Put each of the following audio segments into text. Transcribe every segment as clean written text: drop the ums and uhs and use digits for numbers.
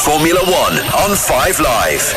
Formula One on 5 Live.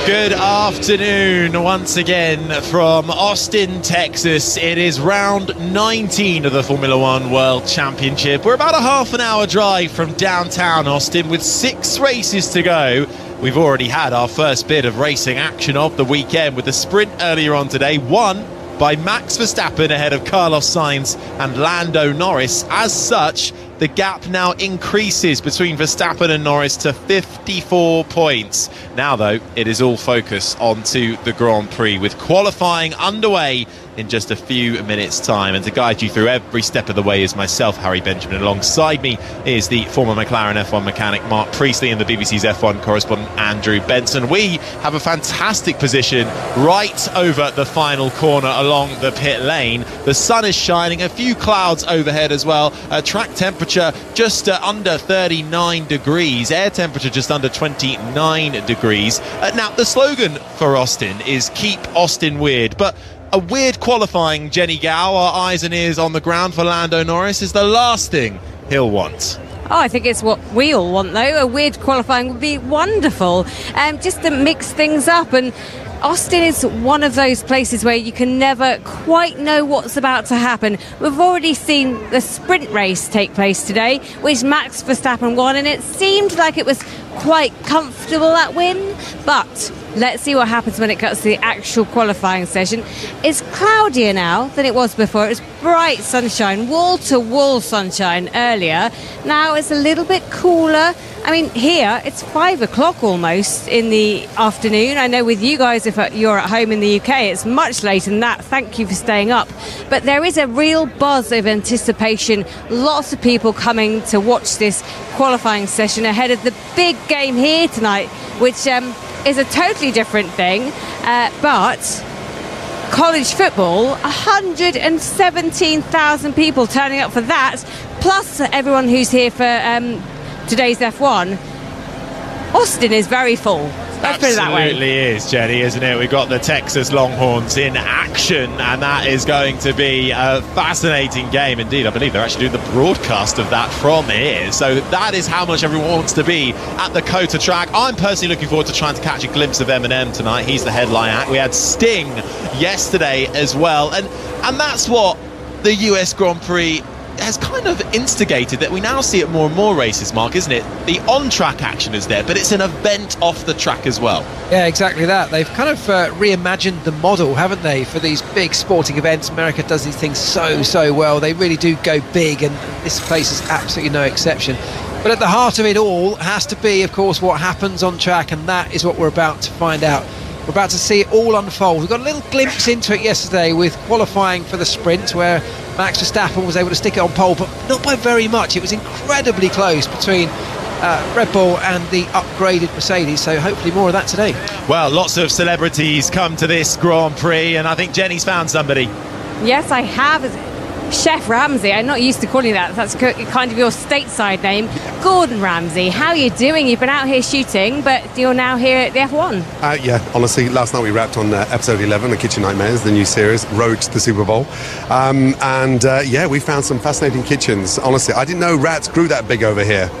Good afternoon once again from Austin, Texas. It is round 19 of the Formula One World Championship. We're about a half an hour drive from downtown Austin with 6 races to go. We've already had our first bit of racing action of the weekend with the sprint earlier on today, won by Max Verstappen ahead of Carlos Sainz and Lando Norris. As such, the gap now increases between Verstappen and Norris to 54 points. Now, though, it is all focus onto the Grand Prix with qualifying underway in just a few minutes' time. And to guide you through every step of the way is myself, Harry Benjamin. Alongside me is the former McLaren F1 mechanic Mark Priestley and the BBC's F1 correspondent Andrew Benson. We have a fantastic position right over the final corner along the pit lane. The sun is shining, a few clouds overhead as well. Track temperature just under 39 degrees, air temperature just under 29 degrees. Now, the slogan for Austin is Keep Austin Weird, but a weird qualifying Jenny Gow, our eyes and ears on the ground for Lando Norris, is the last thing he'll want. Oh, I think it's what we all want, though. A weird qualifying would be wonderful, just to mix things up. And Austin is one of those places where you can never quite know what's about to happen. We've already seen the sprint race take place today, which Max Verstappen won, and it seemed like it was quite comfortable, that win. But let's see what happens when it gets to the actual qualifying session. It's cloudier now than it was before. It was bright sunshine, wall-to-wall sunshine earlier. Now it's a little bit cooler. I mean, here it's 5 o'clock almost in the afternoon. I know with you guys, if you're at home in the UK, it's much later than that. Thank you for staying up. But there is a real buzz of anticipation. Lots of people coming to watch this qualifying session ahead of the big game here tonight, which is a totally different thing. But college football, 117,000 people turning up for that, plus everyone who's here for today's F1. Austin is very full. Let's put it that way. Absolutely is, Jenny, isn't it? We've got the Texas Longhorns in action, and that is going to be a fascinating game indeed. I believe they're actually doing the broadcast of that from here. So that is how much everyone wants to be at the COTA track. I'm personally looking forward to trying to catch a glimpse of Eminem tonight. He's the headline act. We had Sting yesterday as well. And that's what the US Grand Prix has kind of instigated, that we now see at more and more races, Mark, isn't it? The on-track action is there, but it's an event off the track as well. Yeah, exactly that. They've kind of reimagined the model, haven't they, for these big sporting events. America does these things so well. They really do go big, and this place is absolutely no exception. But at the heart of it all has to be, of course, what happens on track, and that is what we're about to find out. We're about to see it all unfold. We got a little glimpse into it yesterday with qualifying for the sprint, where Max Verstappen was able to stick it on pole, but not by very much. It was incredibly close between Red Bull and the upgraded Mercedes, so hopefully more of that today. Well, lots of celebrities come to this Grand Prix, and I think Jenny's found somebody. Yes, I have. Chef Ramsay. I'm not used to calling that. That's kind of your stateside name. Gordon Ramsay, how are you doing? You've been out here shooting, but you're now here at the F1. Yeah, honestly, last night we wrapped on episode 11, The Kitchen Nightmares, the new series, Road to the Super Bowl. Yeah, we found some fascinating kitchens. Honestly, I didn't know rats grew that big over here.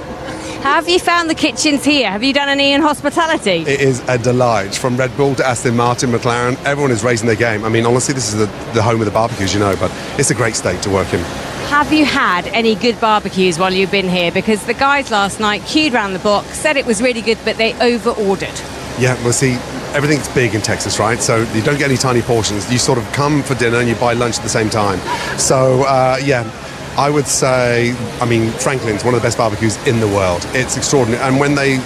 Have you found the kitchens here? Have you done any in hospitality? It is a delight. From Red Bull to Aston Martin, McLaren, everyone is raising their game. I mean, honestly, this is the home of the barbecues, you know, but it's a great state to work in. Have you had any good barbecues while you've been here? Because the guys last night queued around the block, said it was really good, but they over-ordered. Yeah, well, see, everything's big in Texas, right? So you don't get any tiny portions. You sort of come for dinner and you buy lunch at the same time. So, yeah, I would say, I mean, Franklin's one of the best barbecues in the world. It's extraordinary. And when they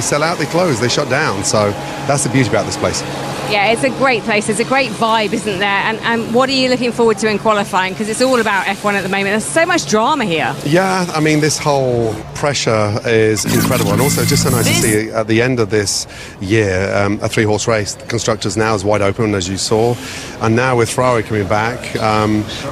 sell out, they close, they shut down. So that's the beauty about this place. Yeah, it's a great place. There's a great vibe, isn't there? And what are you looking forward to in qualifying? Because it's all about F1 at the moment. There's so much drama here. Yeah, I mean, this whole pressure is incredible. And also just so nice to see at the end of this year, a 3-horse race. The Constructors now is wide open, as you saw. And now with Ferrari coming back,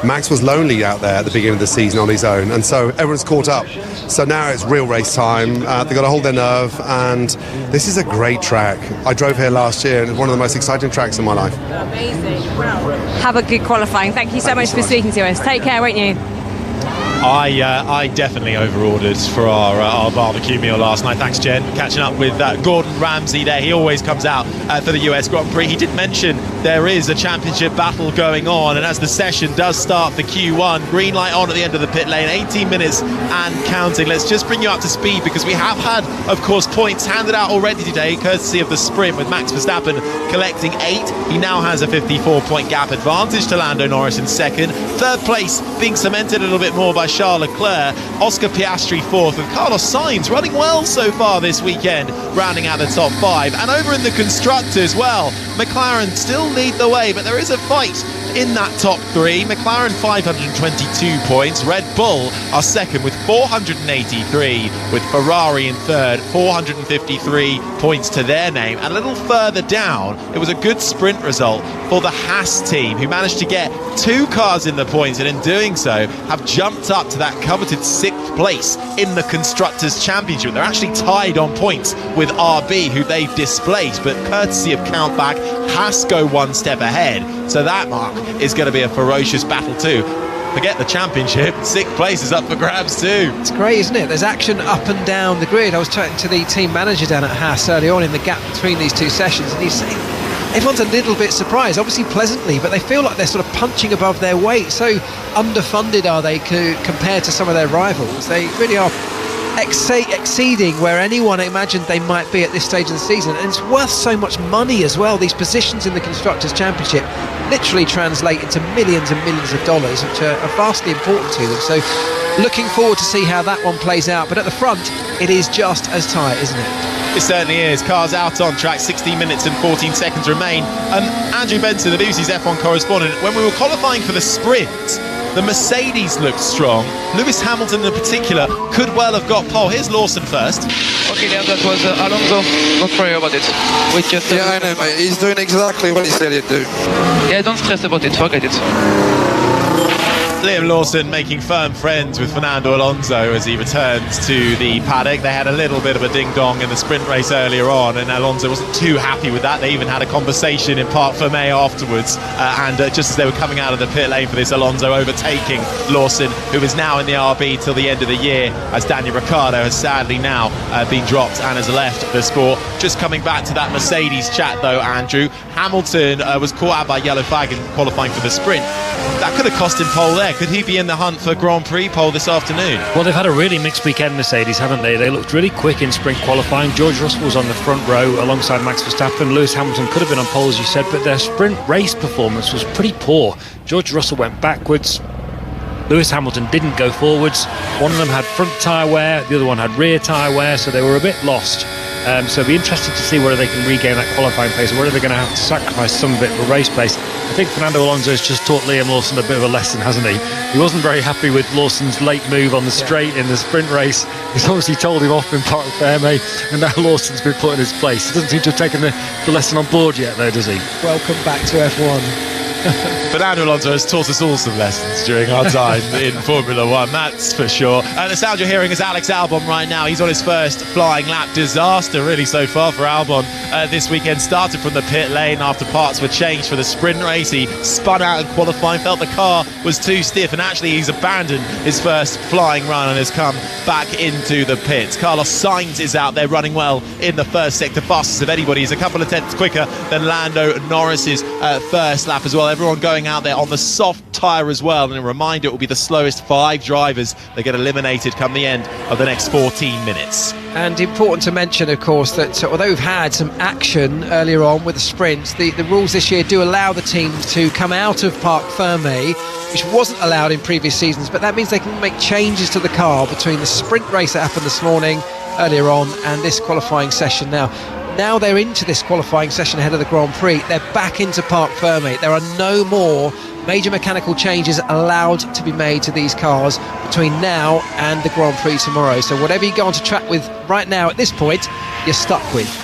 Max was lonely out there at the beginning of the season on his own. And so everyone's caught up. So now it's real race time. They've got to hold their nerve. And this is a great track. I drove here last year, and it's one of the most exciting tracks in my life. Amazing. Well, have a good qualifying. Thank you so much for speaking to us. Take care, won't you? I definitely overordered for our barbecue meal last night. Thanks, Jen. Catching up with Gordon Ramsay there. He always comes out for the US Grand Prix. He did mention there is a championship battle going on, and as the session does start for Q1, green light on at the end of the pit lane, 18 minutes and counting. Let's just bring you up to speed because we have had, of course, points handed out already today, courtesy of the sprint, with Max Verstappen collecting 8. He now has a 54-point gap advantage to Lando Norris in second. Third place being cemented a little bit more by Charles Leclerc. Oscar Piastri fourth, and Carlos Sainz running well so far this weekend, rounding out the top 5. And over in the constructors, well, McLaren still lead the way, but there is a fight in that top 3. McLaren 522 points, Red Bull are second with 483, with Ferrari in third, 453 points to their name. And a little further down, it was a good sprint result for the Haas team, who managed to get 2 cars in the points, and in doing so have jumped up to that coveted 6th place in the Constructors' Championship. They're actually tied on points with RB, who they've displaced, but courtesy of countback, Haas go 1 step ahead. So that, Mark, is going to be a ferocious battle too. Forget the championship, 6th place is up for grabs too. It's great, isn't it? There's action up and down the grid. I was chatting to the team manager down at Haas early on in the gap between these 2 sessions, and he's saying everyone's a little bit surprised, obviously pleasantly, but they feel like they're sort of punching above their weight. So underfunded are they compared to some of their rivals. They really are exceeding where anyone imagined they might be at this stage of the season, and it's worth so much money as well. These positions in the Constructors' Championship literally translate into millions and millions of dollars, which are vastly important to them. So looking forward to see how that one plays out, but at the front it is just as tight, isn't it? It certainly is. Cars out on track, 16 minutes and 14 seconds remain. Andrew Benson, the BBC's F1 correspondent, when we were qualifying for the sprint, the Mercedes looked strong. Lewis Hamilton in particular could well have got pole. Here's Lawson first. Okay, yeah, that was Alonso. Don't worry about it. We just yeah, I know, mate. He's doing exactly what he said he'd do. Yeah, don't stress about it. Forget it. Liam Lawson making firm friends with Fernando Alonso as he returns to the paddock. They had a little bit of a ding-dong in the sprint race earlier on, and Alonso wasn't too happy with that. They even had a conversation in Parc Fermé afterwards, and just as they were coming out of the pit lane for this, Alonso overtaking Lawson, who is now in the RB till the end of the year, as Daniel Ricciardo has sadly now been dropped and has left the sport. Just coming back to that Mercedes chat though, Andrew, Hamilton was caught out by yellow flag in qualifying for the sprint. That could have cost him pole there. Could he be in the hunt for Grand Prix pole this afternoon? Well, they've had a really mixed weekend, Mercedes, haven't they? They looked really quick in sprint qualifying. George Russell was on the front row alongside Max Verstappen. Lewis Hamilton could have been on pole, as you said, but their sprint race performance was pretty poor. George Russell went backwards. Lewis Hamilton didn't go forwards. One of them had front tyre wear, the other one had rear tyre wear, so they were a bit lost. So it'll be interesting to see whether they can regain that qualifying pace, or whether they're going to have to sacrifice some of it for race pace. I think Fernando Alonso has just taught Liam Lawson a bit of a lesson, hasn't he? He wasn't very happy with Lawson's late move on the straight in the sprint race. He's obviously told him off in Parc Fermé, and now Lawson's been put in his place. He doesn't seem to have taken the lesson on board yet, though, does he? Welcome back to F1. Fernando Alonso has taught us all some lessons during our time in Formula One, that's for sure. And the sound you're hearing is Alex Albon right now. He's on his first flying lap. Disaster really so far for Albon this weekend. Started from the pit lane after parts were changed for the sprint race. He spun out in qualifying, felt the car was too stiff, and actually he's abandoned his first flying run and has come back into the pits. Carlos Sainz is out there running well in the first sector, fastest of anybody. He's a couple of tenths quicker than Lando Norris's first lap as well. Everyone going out there on the soft tyre as well, and a reminder, it will be the slowest 5 drivers that get eliminated come the end of the next 14 minutes. And important to mention, of course, that although we've had some action earlier on with the sprints, the rules this year do allow the teams to come out of Parc Fermé, which wasn't allowed in previous seasons, but that means they can make changes to the car between the sprint race that happened this morning earlier on and this qualifying session now. Now they're into this qualifying session ahead of the Grand Prix. They're back into Parc Fermé. There are no more major mechanical changes allowed to be made to these cars between now and the Grand Prix tomorrow. So whatever you go onto track with right now at this point, you're stuck with.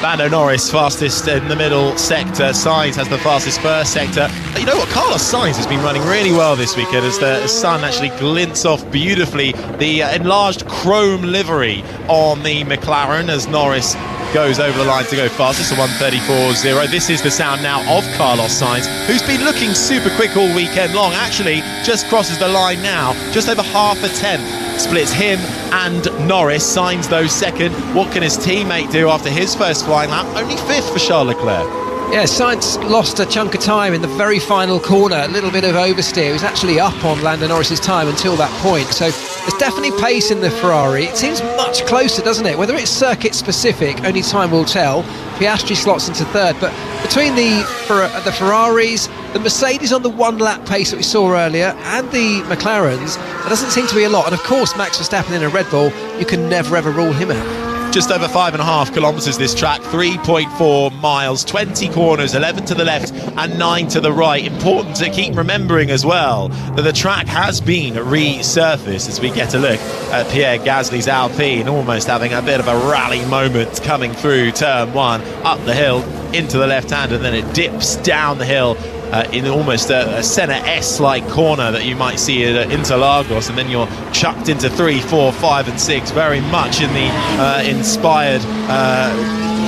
Lando Norris fastest in the middle sector. Sainz has the fastest first sector. But you know what? Carlos Sainz has been running really well this weekend as the sun actually glints off beautifully the enlarged chrome livery on the McLaren as Norris goes over the line to go fastest, a 1:34.0. This is the sound now of Carlos Sainz, who's been looking super quick all weekend long. Actually, just crosses the line now, just over half a tenth. Splits him and Norris. Sainz, though, second. What can his teammate do after his first flying lap? Only fifth for Charles Leclerc. Yeah, Sainz lost a chunk of time in the very final corner, a little bit of oversteer. He was actually up on Lando Norris's time until that point. So there's definitely pace in the Ferrari. It seems much closer, doesn't it? Whether it's circuit specific, only time will tell. Piastri slots into third, but between the Ferraris, the Mercedes on the one lap pace that we saw earlier, and the McLarens, there doesn't seem to be a lot. And of course, Max Verstappen in a Red Bull, you can never ever rule him out. Just over 5.5 kilometres this track, 3.4 miles, 20 corners, 11 to the left and 9 to the right. Important to keep remembering as well that the track has been resurfaced as we get a look at Pierre Gasly's Alpine almost having a bit of a rally moment coming through turn one, up the hill into the left hand, and then it dips down the hill in almost a centre S-like corner that you might see at Interlagos, and then you're chucked into 3, 4, 5 and 6, very much in the inspired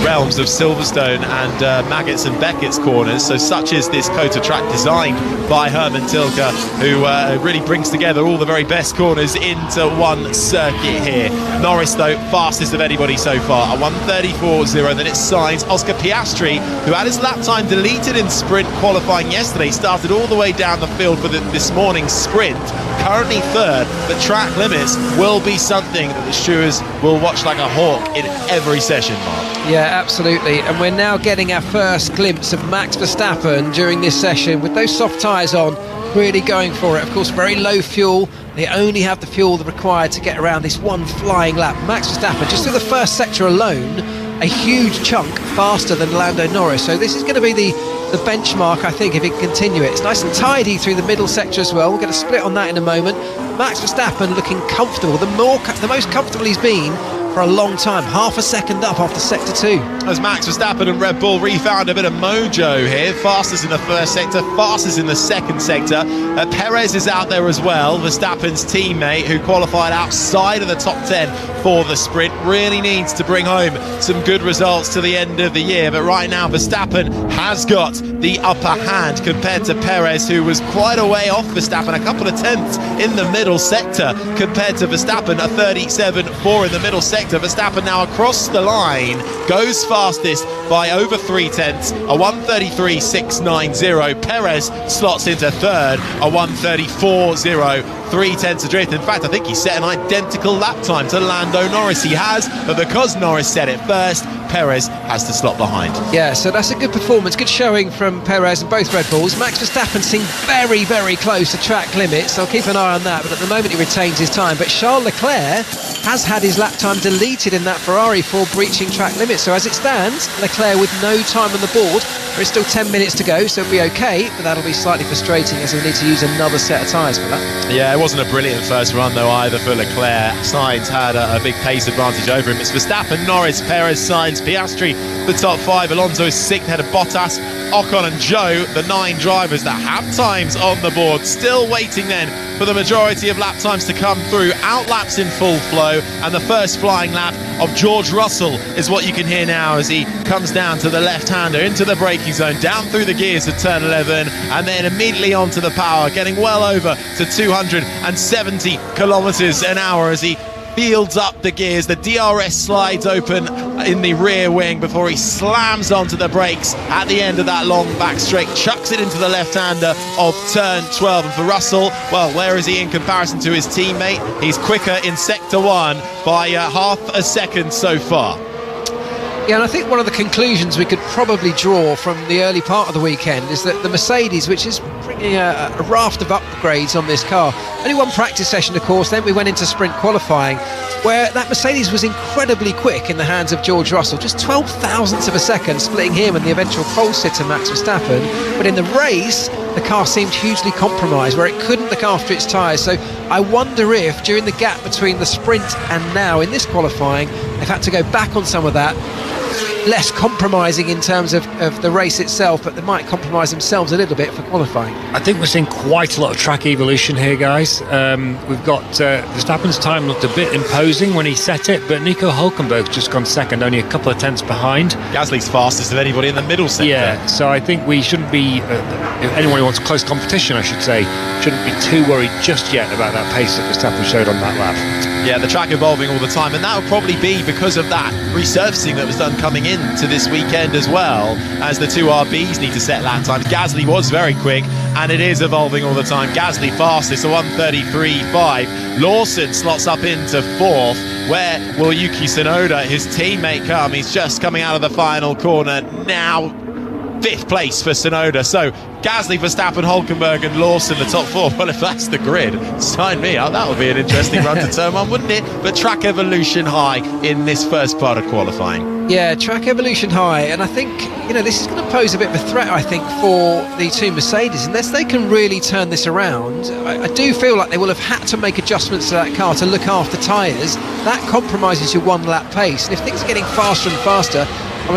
realms of Silverstone and Maggots and Beckett's corners. So such is this COTA track designed by Hermann Tilke, who really brings together all the very best corners into one circuit here. Norris, though, fastest of anybody so far, a 1:34.0. Then it's Sainz. Oscar Piastri, who had his lap time deleted in sprint qualifying yesterday, started all the way down the field for this morning's sprint, currently third. But track limits will be something that the stewards will watch like a hawk in every session, Mark. Yeah, absolutely. And we're now getting our first glimpse of Max Verstappen during this session with those soft tyres on, really going for it. Of course, very low fuel. They only have the fuel required to get around this one flying lap. Max Verstappen, just through the first sector alone, a huge chunk faster than Lando Norris. So this is going to be the benchmark, I think, if he can continue it. It's nice and tidy through the middle sector as well. We'll get a split on that in a moment. Max Verstappen looking comfortable, the most comfortable he's been for a long time, half a second up after sector 2. As Max Verstappen and Red Bull refound a bit of mojo here, fastest in the first sector, fastest in the second sector. Perez is out there as well, Verstappen's teammate, who qualified outside of the top 10 for the sprint. Really needs to bring home some good results to the end of the year, but right now Verstappen has got the upper hand compared to Perez, who was quite a way off Verstappen, a couple of tenths in the middle sector compared to Verstappen, a 37.4 in the middle sector. Verstappen now across the line, goes fastest by over 3 tenths, a 1:33.690. Perez slots into third, a 1:34.0. 3 tenths adrift. In fact, I think he set an identical lap time to Lando Norris. He has, but because Norris set it first, Perez has to slot behind. Yeah, so that's a good performance, good showing from Perez and both Red Bulls. Max Verstappen seemed very, very close to track limits. I'll keep an eye on that, but at the moment he retains his time. But Charles Leclerc has had his lap time deleted in that Ferrari for breaching track limits. So as it stands, Leclerc with no time on the board. There is still 10 minutes to go, so it'll be okay, but that'll be slightly frustrating as he'll need to use another set of tyres for that. Yeah, it wasn't a brilliant first run though either for Leclerc. Sainz had a big pace advantage over him. It's Verstappen, Norris, Perez, Sainz, Piastri, the top 5. Alonso is 6th, ahead of Bottas, Ocon and Zhou, the 9 drivers that have times on the board. Still waiting then for the majority of lap times to come through. Out laps in full flow, and the first flying lap of George Russell is what you can hear now as he comes down to the left-hander into the braking zone, down through the gears of turn 11, and then immediately onto the power, getting well over to 270 kilometers an hour as he fields up the gears. The DRS slides open in the rear wing before he slams onto the brakes at the end of that long back straight, chucks it into the left-hander of turn 12. And for Russell, well, where is he in comparison to his teammate? He's quicker in sector 1 by half a second so far. Yeah, and I think one of the conclusions we could probably draw from the early part of the weekend is that the Mercedes, which is bringing a raft of upgrades on this car, only one practice session, of course, then we went into sprint qualifying, where that Mercedes was incredibly quick in the hands of George Russell, just 12 thousandths of a second, splitting him and the eventual pole sitter Max Verstappen. But in the race, the car seemed hugely compromised, where it couldn't look after its tyres. So I wonder if, during the gap between the sprint and now in this qualifying, they've had to go back on some of that, less compromising in terms of the race itself, but they might compromise themselves a little bit for qualifying. I think we're seeing quite a lot of track evolution here, guys. We've got Verstappen's time looked a bit imposing when he set it, but Nico Hülkenberg's just gone second, only a couple of tenths behind. Gasly's fastest of anybody in the middle sector. Yeah, so I think we shouldn't be, anyone who wants close competition, I should say, shouldn't be too worried just yet about that pace that Verstappen showed on that lap. Yeah, the track evolving all the time, and that would probably be because of that resurfacing that was done coming into this weekend as well, as the two RBs need to set lap times. Gasly was very quick, and it is evolving all the time. Gasly fastest, a 1:33.5. Lawson slots up into fourth. Where will Yuki Tsunoda, his teammate, come? He's just coming out of the final corner now. Fifth place for Tsunoda. So Gasly, Verstappen, Hülkenberg and Lawson, the top four. Well, if that's the grid, sign me up. That would be an interesting run to turn one, wouldn't it? But track evolution high in this first part of qualifying. Yeah, track evolution high, and I think, this is going to pose a bit of a threat, I think, for the two Mercedes, unless they can really turn this around. I do feel like they will have had to make adjustments to that car to look after tyres. That compromises your one lap pace, and if things are getting faster and faster,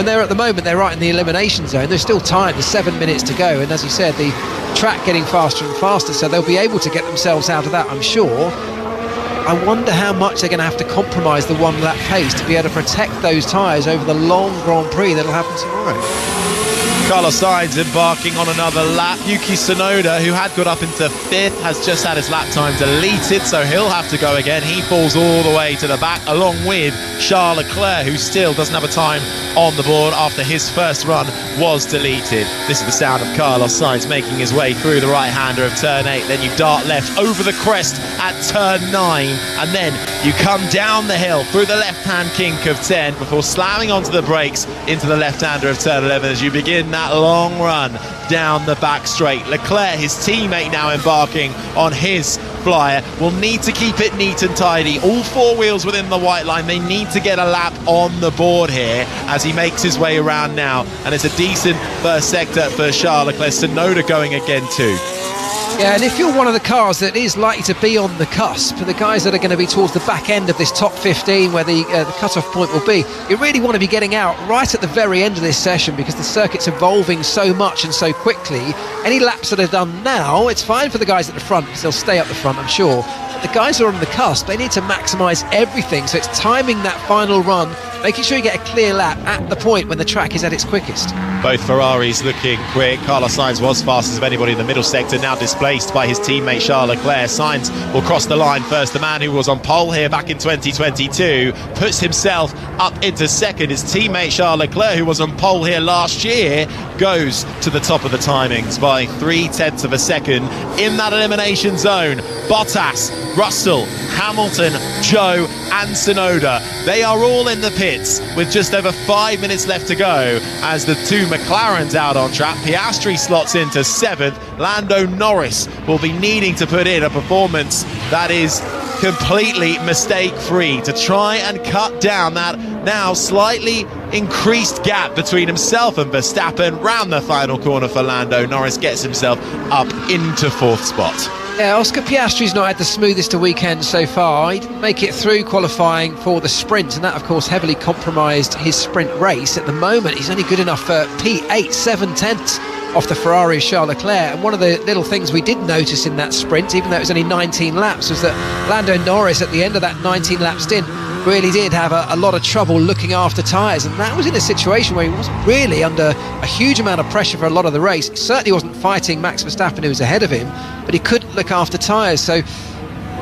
they're at the moment, they're right in the elimination zone. There's still time, there's 7 minutes to go, and as you said, the track getting faster and faster, so they'll be able to get themselves out of that, I'm sure. I wonder how much they're going to have to compromise the one lap pace to be able to protect those tyres over the long Grand Prix that'll happen tomorrow. Carlos Sainz embarking on another lap. Yuki Tsunoda, who had got up into fifth, has just had his lap time deleted, so he'll have to go again. He falls all the way to the back, along with Charles Leclerc, who still doesn't have a time on the board after his first run was deleted. This is the sound of Carlos Sainz making his way through the right-hander of turn 8. Then you dart left over the crest at turn 9, and then you come down the hill through the left-hand kink of 10 before slamming onto the brakes into the left-hander of turn 11 as you begin that long run down the back straight. Leclerc, his teammate, now embarking on his flyer, will need to keep it neat and tidy. All four wheels within the white line. They need to get a lap on the board here as he makes his way around now, and it's a decent first sector for Charles Leclerc. Tsunoda going again too. Yeah, and if you're one of the cars that is likely to be on the cusp, the guys that are going to be towards the back end of this top 15 where the cut-off point will be, you really want to be getting out right at the very end of this session because the circuit's evolving so much and so quickly. Any laps that are done now, it's fine for the guys at the front because they'll stay up the front, I'm sure. But the guys who are on the cusp, they need to maximise everything, so it's timing that final run, making sure you get a clear lap at the point when the track is at its quickest. Both Ferraris looking quick. Carlos Sainz was fastest of anybody in the middle sector, now displaced by his teammate Charles Leclerc. Sainz will cross the line first. The man who was on pole here back in 2022 puts himself up into second. His teammate Charles Leclerc, who was on pole here last year, goes to the top of the timings by 0.3 of a second in that elimination zone. Bottas, Russell, Hamilton, Zhou and Tsunoda, they are all in the pits with just over 5 minutes left to go as the two McLarens out on track. Piastri slots into 7th. Lando Norris will be needing to put in a performance that is completely mistake-free to try and cut down that now slightly increased gap between himself and Verstappen. Round the final corner for Lando Norris, gets himself up into 4th spot. Yeah, Oscar Piastri's not had the smoothest of weekends so far. He didn't make it through qualifying for the sprint, and that of course heavily compromised his sprint race. At the moment he's only good enough for P8, 7/10 off the Ferrari of Charles Leclerc. And one of the little things we did notice in that sprint, even though it was only 19 laps, was that Lando Norris at the end of that 19 lap stint really did have a lot of trouble looking after tyres, and that was in a situation where he wasn't really under a huge amount of pressure for a lot of the race. He certainly wasn't fighting Max Verstappen, who was ahead of him, but he couldn't look after tyres. So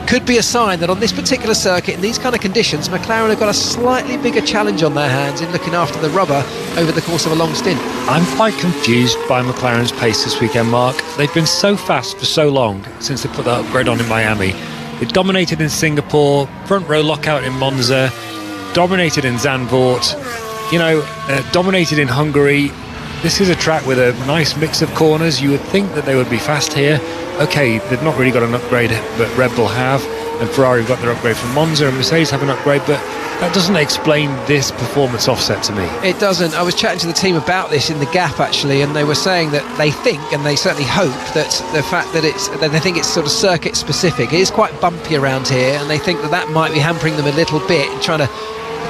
could be a sign that on this particular circuit, in these kind of conditions, McLaren have got a slightly bigger challenge on their hands in looking after the rubber over the course of a long stint. I'm quite confused by McLaren's pace this weekend, Mark. They've been so fast for so long since they put that upgrade on in Miami. They dominated in Singapore, front row lockout in Monza, dominated in Zandvoort, dominated in Hungary. This is a track with a nice mix of corners. You would think that they would be fast here. Okay, they've not really got an upgrade, but Red Bull have, and Ferrari have got their upgrade from Monza, and Mercedes have an upgrade, but that doesn't explain this performance offset to me. It doesn't. I was chatting to the team about this in the gap actually, and they were saying that they think, and they certainly hope, that the fact that they think it's sort of circuit specific. It is quite bumpy around here, and they think that might be hampering them a little bit in trying to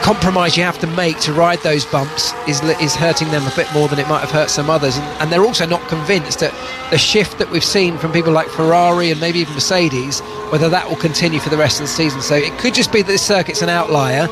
compromise you have to make to ride those bumps is hurting them a bit more than it might have hurt some others, and they're also not convinced that the shift that we've seen from people like Ferrari and maybe even Mercedes, whether that will continue for the rest of the season. So it could just be that this circuit's an outlier,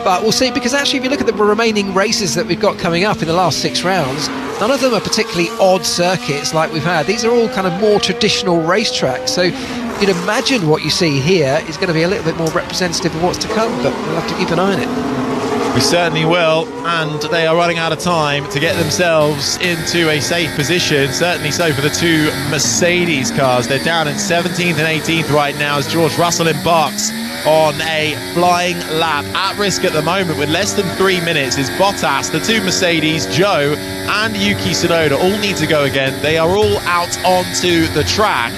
but we'll see, because actually if you look at the remaining races that we've got coming up in the last 6 rounds, none of them are particularly odd circuits like we've had. These are all kind of more traditional racetracks, so you'd imagine what you see here is going to be a little bit more representative of what's to come, but we'll have to keep an eye on it. We certainly will, and they are running out of time to get themselves into a safe position, certainly so for the 2 Mercedes cars. They're down in 17th and 18th right now as George Russell embarks on a flying lap. At risk at the moment with less than 3 minutes is Bottas, the 2 Mercedes, Joe and Yuki Tsunoda all need to go again. They are all out onto the track.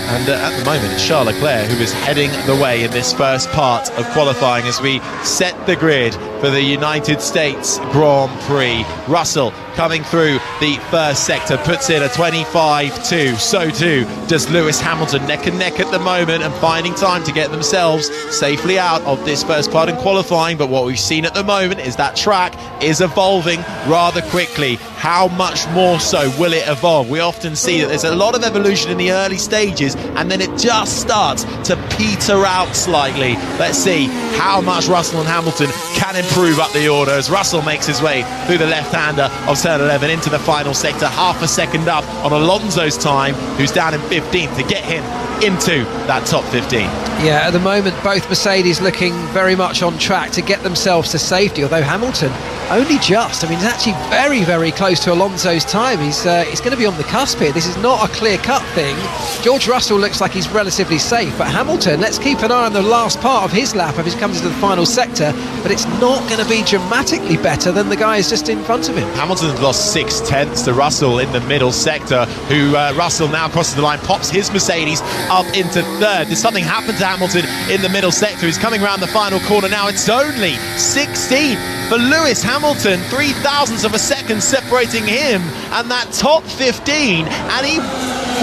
And at the moment, it's Charles Leclerc who is heading the way in this first part of qualifying as we set the grid for the United States Grand Prix. Russell coming through the first sector, puts in a 25.2. So too does Lewis Hamilton, neck and neck at the moment and finding time to get themselves safely out of this first part in qualifying. But what we've seen at the moment is that track is evolving rather quickly. How much more so will it evolve? We often see that there's a lot of evolution in the early stages and then it just starts to peter out slightly. Let's see how much Russell and Hamilton can improve up the order as Russell makes his way through the left-hander of turn 11 into the final sector, half a second up on Alonso's time, who's down in 15th, to get him into that top 15. Yeah, at the moment both Mercedes looking very much on track to get themselves to safety, although Hamilton only just, I mean, he's actually very, very close to Alonso's time. He's going to be on the cusp here. This is not a clear-cut thing. George Russell looks like he's relatively safe, but Hamilton, let's keep an eye on the last part of his lap if he comes into the final sector, but it's not going to be dramatically better than the guys just in front of him. Hamilton's lost 6/10 to Russell in the middle sector, who Russell now crosses the line, pops his Mercedes up into third. There's something happened to Hamilton in the middle sector. He's coming around the final corner now. It's only 16th for Lewis Hamilton, 0.003 of a second separating him and that top 15, and he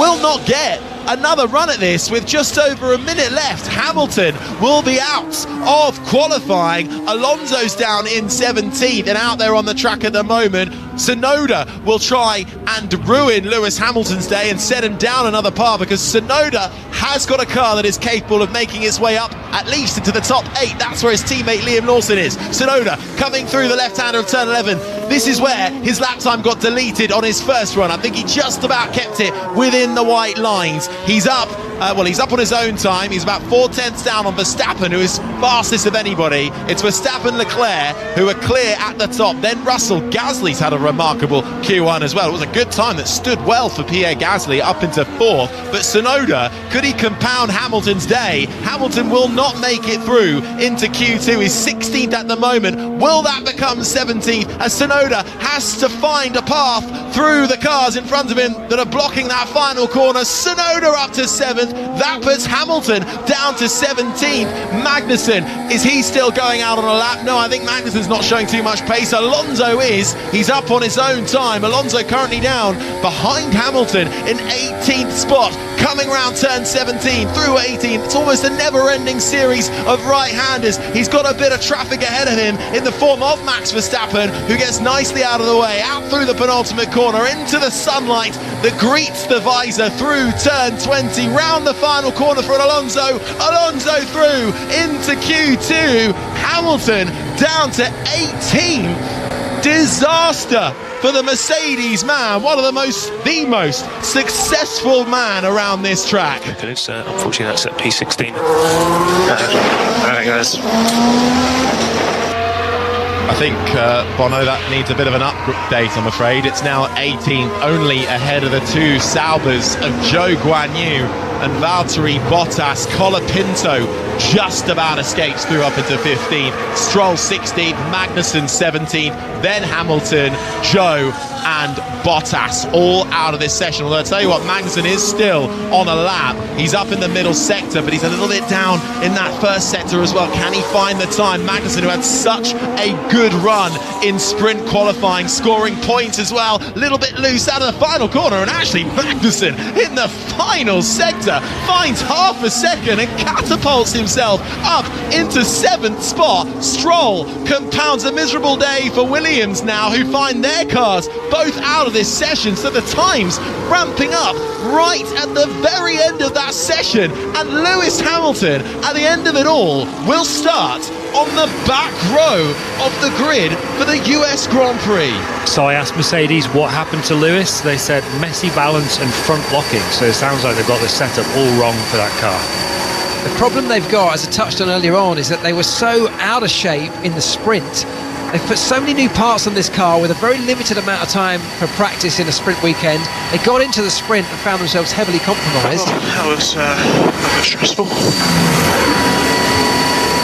will not get another run at this with just over a minute left. Hamilton will be out of qualifying. Alonso's down in 17th and out there on the track at the moment. Tsunoda will try and ruin Lewis Hamilton's day and set him down another par, because Tsunoda has got a car that is capable of making its way up at least into the top 8. That's where his teammate Liam Lawson is. Tsunoda coming through the left-hander of turn 11. This is where his lap time got deleted on his first run. I think he just about kept it within the white lines. He's up, he's up on his own time. He's about 0.4 down on Verstappen, who is fastest of anybody. It's Verstappen, Leclerc, who are clear at the top. Then Russell. Gasly's had a remarkable Q1 as well. It was a good time that stood well for Pierre Gasly up into 4th. But Tsunoda, could he compound Hamilton's day? Hamilton will not make it through into Q2. He's 16th at the moment. Will that become 17th as Tsunoda has to find a path through the cars in front of him that are blocking that final corner? Tsunoda up to 7th. That puts Hamilton down to 17th. Magnussen, is he still going out on a lap? No, I think Magnussen's not showing too much pace. Alonso is. He's up on his own time. Alonso currently down behind Hamilton in 18th spot. Coming round turn 17 through 18th. It's almost a never-ending series of right-handers. He's got a bit of traffic ahead of him in the form of Max Verstappen, who gets nicely out of the way, out through the penultimate corner, into the sunlight that greets the visor through turn 20, round the final corner for Alonso. Alonso through into Q2. Hamilton down to 18. Disaster for the Mercedes man, one of the most successful man around this track. Unfortunately, that's at P16. Alright, guys. I think, Bono, that needs a bit of an update, I'm afraid. It's now 18th, only ahead of the 2 Saubers of Zhou Guanyu and Valtteri Bottas. Colapinto just about escapes through up into 15th. Stroll 16th, Magnussen 17th, then Hamilton, Zhou, and Bottas all out of this session. Although I tell you what, Magnussen is still on a lap. He's up in the middle sector, but he's a little bit down in that first sector as well. Can he find the time? Magnussen, who had such a good run in sprint qualifying, scoring points as well, a little bit loose out of the final corner, and actually Magnussen in the final sector finds half a second and catapults himself up into 7th spot. Stroll compounds a miserable day for Williams now, who find their cars both out of this session, so the times ramping up right at the very end of that session, and Lewis Hamilton at the end of it all will start on the back row of the grid for the US Grand Prix. So I asked Mercedes what happened to Lewis. They said messy balance and front locking, so it sounds like they've got the setup all wrong for that car. The problem they've got, as I touched on earlier on, is that they were so out of shape in the sprint. They've put so many new parts on this car with a very limited amount of time for practice in a sprint weekend. They got into the sprint and found themselves heavily compromised. That was a bit stressful.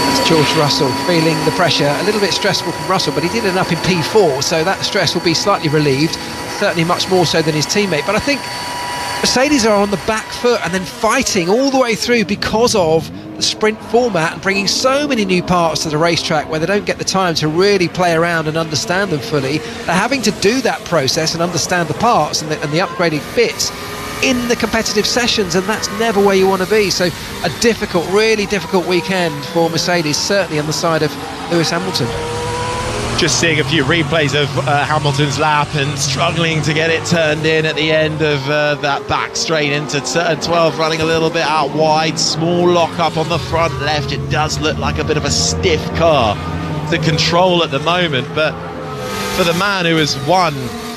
That's George Russell feeling the pressure. A little bit stressful from Russell, but he did end up in P4, so that stress will be slightly relieved, certainly much more so than his teammate. But I think Mercedes are on the back foot and then fighting all the way through because of the sprint format and bringing so many new parts to the racetrack where they don't get the time to really play around and understand them fully. They're having to do that process and understand the parts and the upgraded fits in the competitive sessions, and that's never where you want to be. So a difficult, really difficult weekend for Mercedes, certainly on the side of Lewis Hamilton. Just seeing a few replays of Hamilton's lap and struggling to get it turned in at the end of that back straight into turn 12, running a little bit out wide. Small lock up on the front left. It does look like a bit of a stiff car to control at the moment, but for the man who has won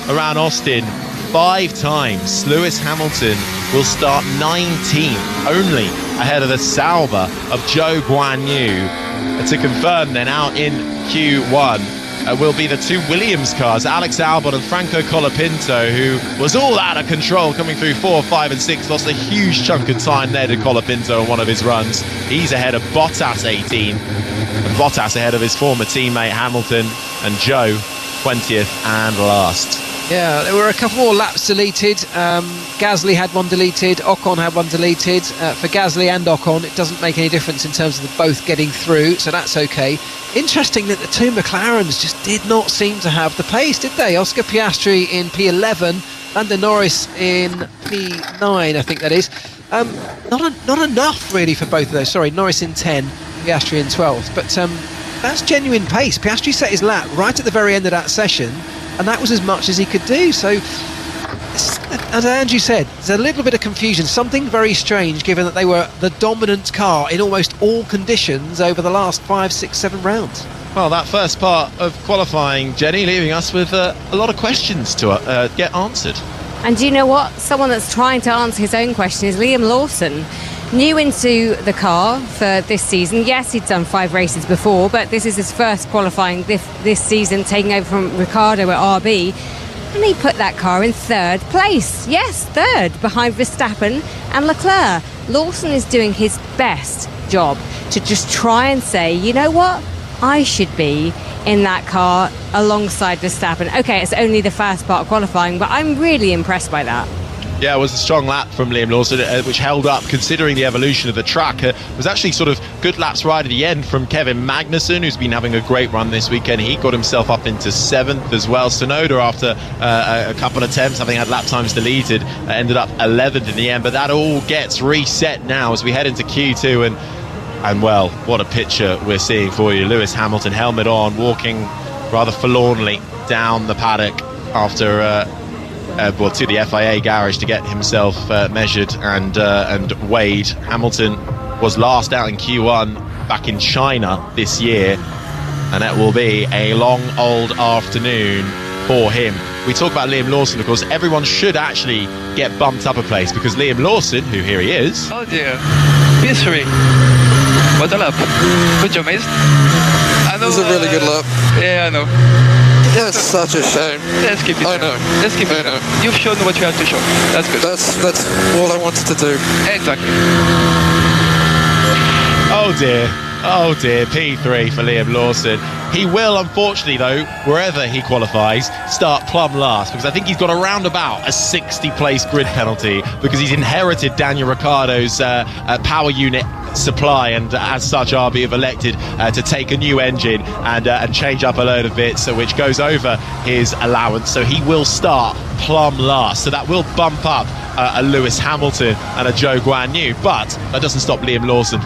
around Austin 5 times, Lewis Hamilton will start 19th, only ahead of the Sauber of Zhou Guanyu. To confirm then, out in Q1 will be the 2 Williams cars, Alex Albon and Franco Colapinto, who was all out of control coming through 4, 5 and 6, lost a huge chunk of time there to Colapinto on one of his runs. He's ahead of Bottas 18, and Bottas ahead of his former teammate Hamilton, and Zhou 20th and last. Yeah, there were a couple more laps deleted. Gasly had one deleted, Ocon had one deleted. For Gasly and Ocon, it doesn't make any difference in terms of them both getting through, so that's okay. Interesting that the 2 McLarens just did not seem to have the pace, did they? Oscar Piastri in P11, Lando Norris in P9, I think that is. Not enough really for both of those. Sorry, Norris in 10, Piastri in 12th. But that's genuine pace. Piastri set his lap right at the very end of that session, and that was as much as he could do. So, as Andrew said, there's a little bit of confusion, something very strange given that they were the dominant car in almost all conditions over the last 5, 6, 7 rounds. Well, that first part of qualifying, Jenny, leaving us with a lot of questions to get answered. And do you know what? Someone that's trying to answer his own question is Liam Lawson. New into the car for this season. Yes, he'd done 5 races before, but this is his first qualifying this season, taking over from Ricciardo at RB. And he put that car in 3rd place. Yes, 3rd, behind Verstappen and Leclerc. Lawson is doing his best job to just try and say, you know what? I should be in that car alongside Verstappen. Okay, it's only the first part of qualifying, but I'm really impressed by that. Yeah, it was a strong lap from Liam Lawson, which held up considering the evolution of the track. It was actually sort of good laps right at the end from Kevin Magnussen, who's been having a great run this weekend. He got himself up into 7th as well. Tsunoda, after a couple of attempts, having had lap times deleted, ended up 11th in the end. But that all gets reset now as we head into Q2. And well, what a picture we're seeing for you. Lewis Hamilton, helmet on, walking rather forlornly down the paddock after... to the FIA garage to get himself measured and weighed. Hamilton was last out in Q1 back in China this year, and it will be a long old afternoon for him. We talk about Liam Lawson, of course. Everyone should actually get bumped up a place because Liam Lawson, who here he is. Oh dear, P3. What a lap. Good job, mate. I know, It was a really good lap. Yeah, I know. That's such a shame. Let's keep it. I know. Let's keep it. I know. You've shown what you have to show. That's good. That's all I wanted to do. Exactly. Oh dear. Oh dear, P3 for Liam Lawson. He will, unfortunately, though, wherever he qualifies, start plumb last, because I think he's got around about a 60-place grid penalty, because he's inherited Daniel Ricciardo's power unit supply, and as such RB have elected to take a new engine and change up a load of bits, which goes over his allowance, so he will start plumb last. So that will bump up a Lewis Hamilton and a Zhou Guanyu, but that doesn't stop Liam Lawson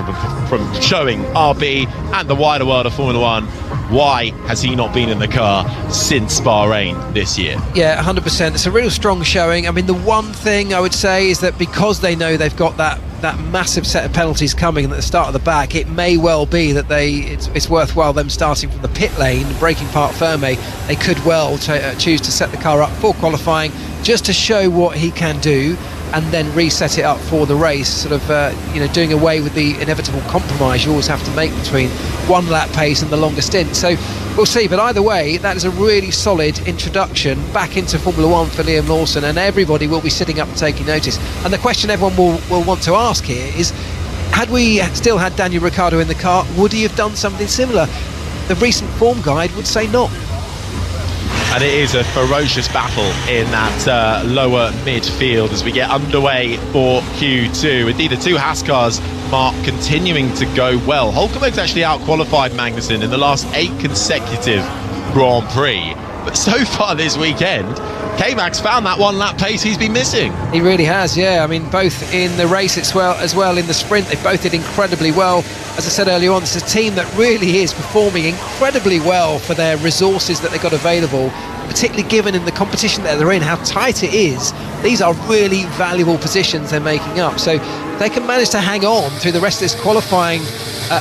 from showing RB and the wider world of Formula One why has he not been in the car since Bahrain this year. Yeah, 100%. It's a real strong showing. I mean, the one thing I would say is that because they know they've got that massive set of penalties coming at the start of the back, it may well be that it's worthwhile them starting from the pit lane, braking part firme. They could well choose to set the car up for qualifying just to show what he can do, and then reset it up for the race, sort of doing away with the inevitable compromise you always have to make between one lap pace and the longer stint. So we'll see, but either way, that is a really solid introduction back into Formula One for Liam Lawson, and everybody will be sitting up and taking notice. And the question everyone will want to ask here is, had we still had Daniel Ricciardo in the car, would he have done something similar? The recent form guide would say not. And it is a ferocious battle in that lower midfield as we get underway for Q2. Indeed, the two Haas cars, Mark, continuing to go well. Hulkenberg's actually out-qualified Magnussen in the last 8 consecutive Grand Prix. But so far this weekend, K-Mag's found that one lap pace he's been missing. He really has, yeah. I mean, both in the race as well in the sprint, they both did incredibly well. As I said earlier on, it's a team that really is performing incredibly well for their resources that they've got available, particularly given in the competition that they're in, how tight it is. These are really valuable positions they're making up. So they can manage to hang on through the rest of this qualifying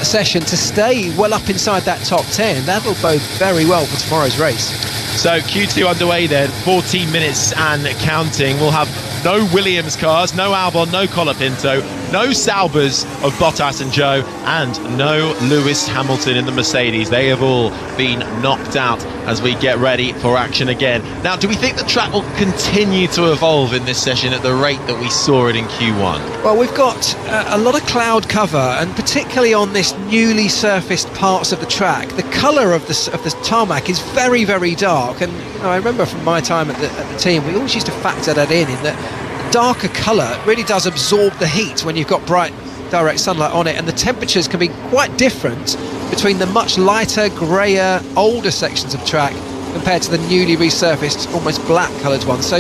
session to stay well up inside that top 10. That'll bode very well for tomorrow's race. So Q2 underway then, 14 minutes and counting. We'll have no Williams cars, no Albon, no Colapinto, no Saubers of Bottas and Zhou, and no Lewis Hamilton in the Mercedes. They have all been knocked out as we get ready for action again. Now, do we think the track will continue to evolve in this session at the rate that we saw it in Q1? Well, we've got a lot of cloud cover, and particularly on this newly surfaced parts of the track, the colour of the tarmac is very, very dark. And I remember from my time at the team, we always used to factor that in that darker colour really does absorb the heat when you've got bright direct sunlight on it, and the temperatures can be quite different between the much lighter, greyer, older sections of track compared to the newly resurfaced, almost black coloured ones. So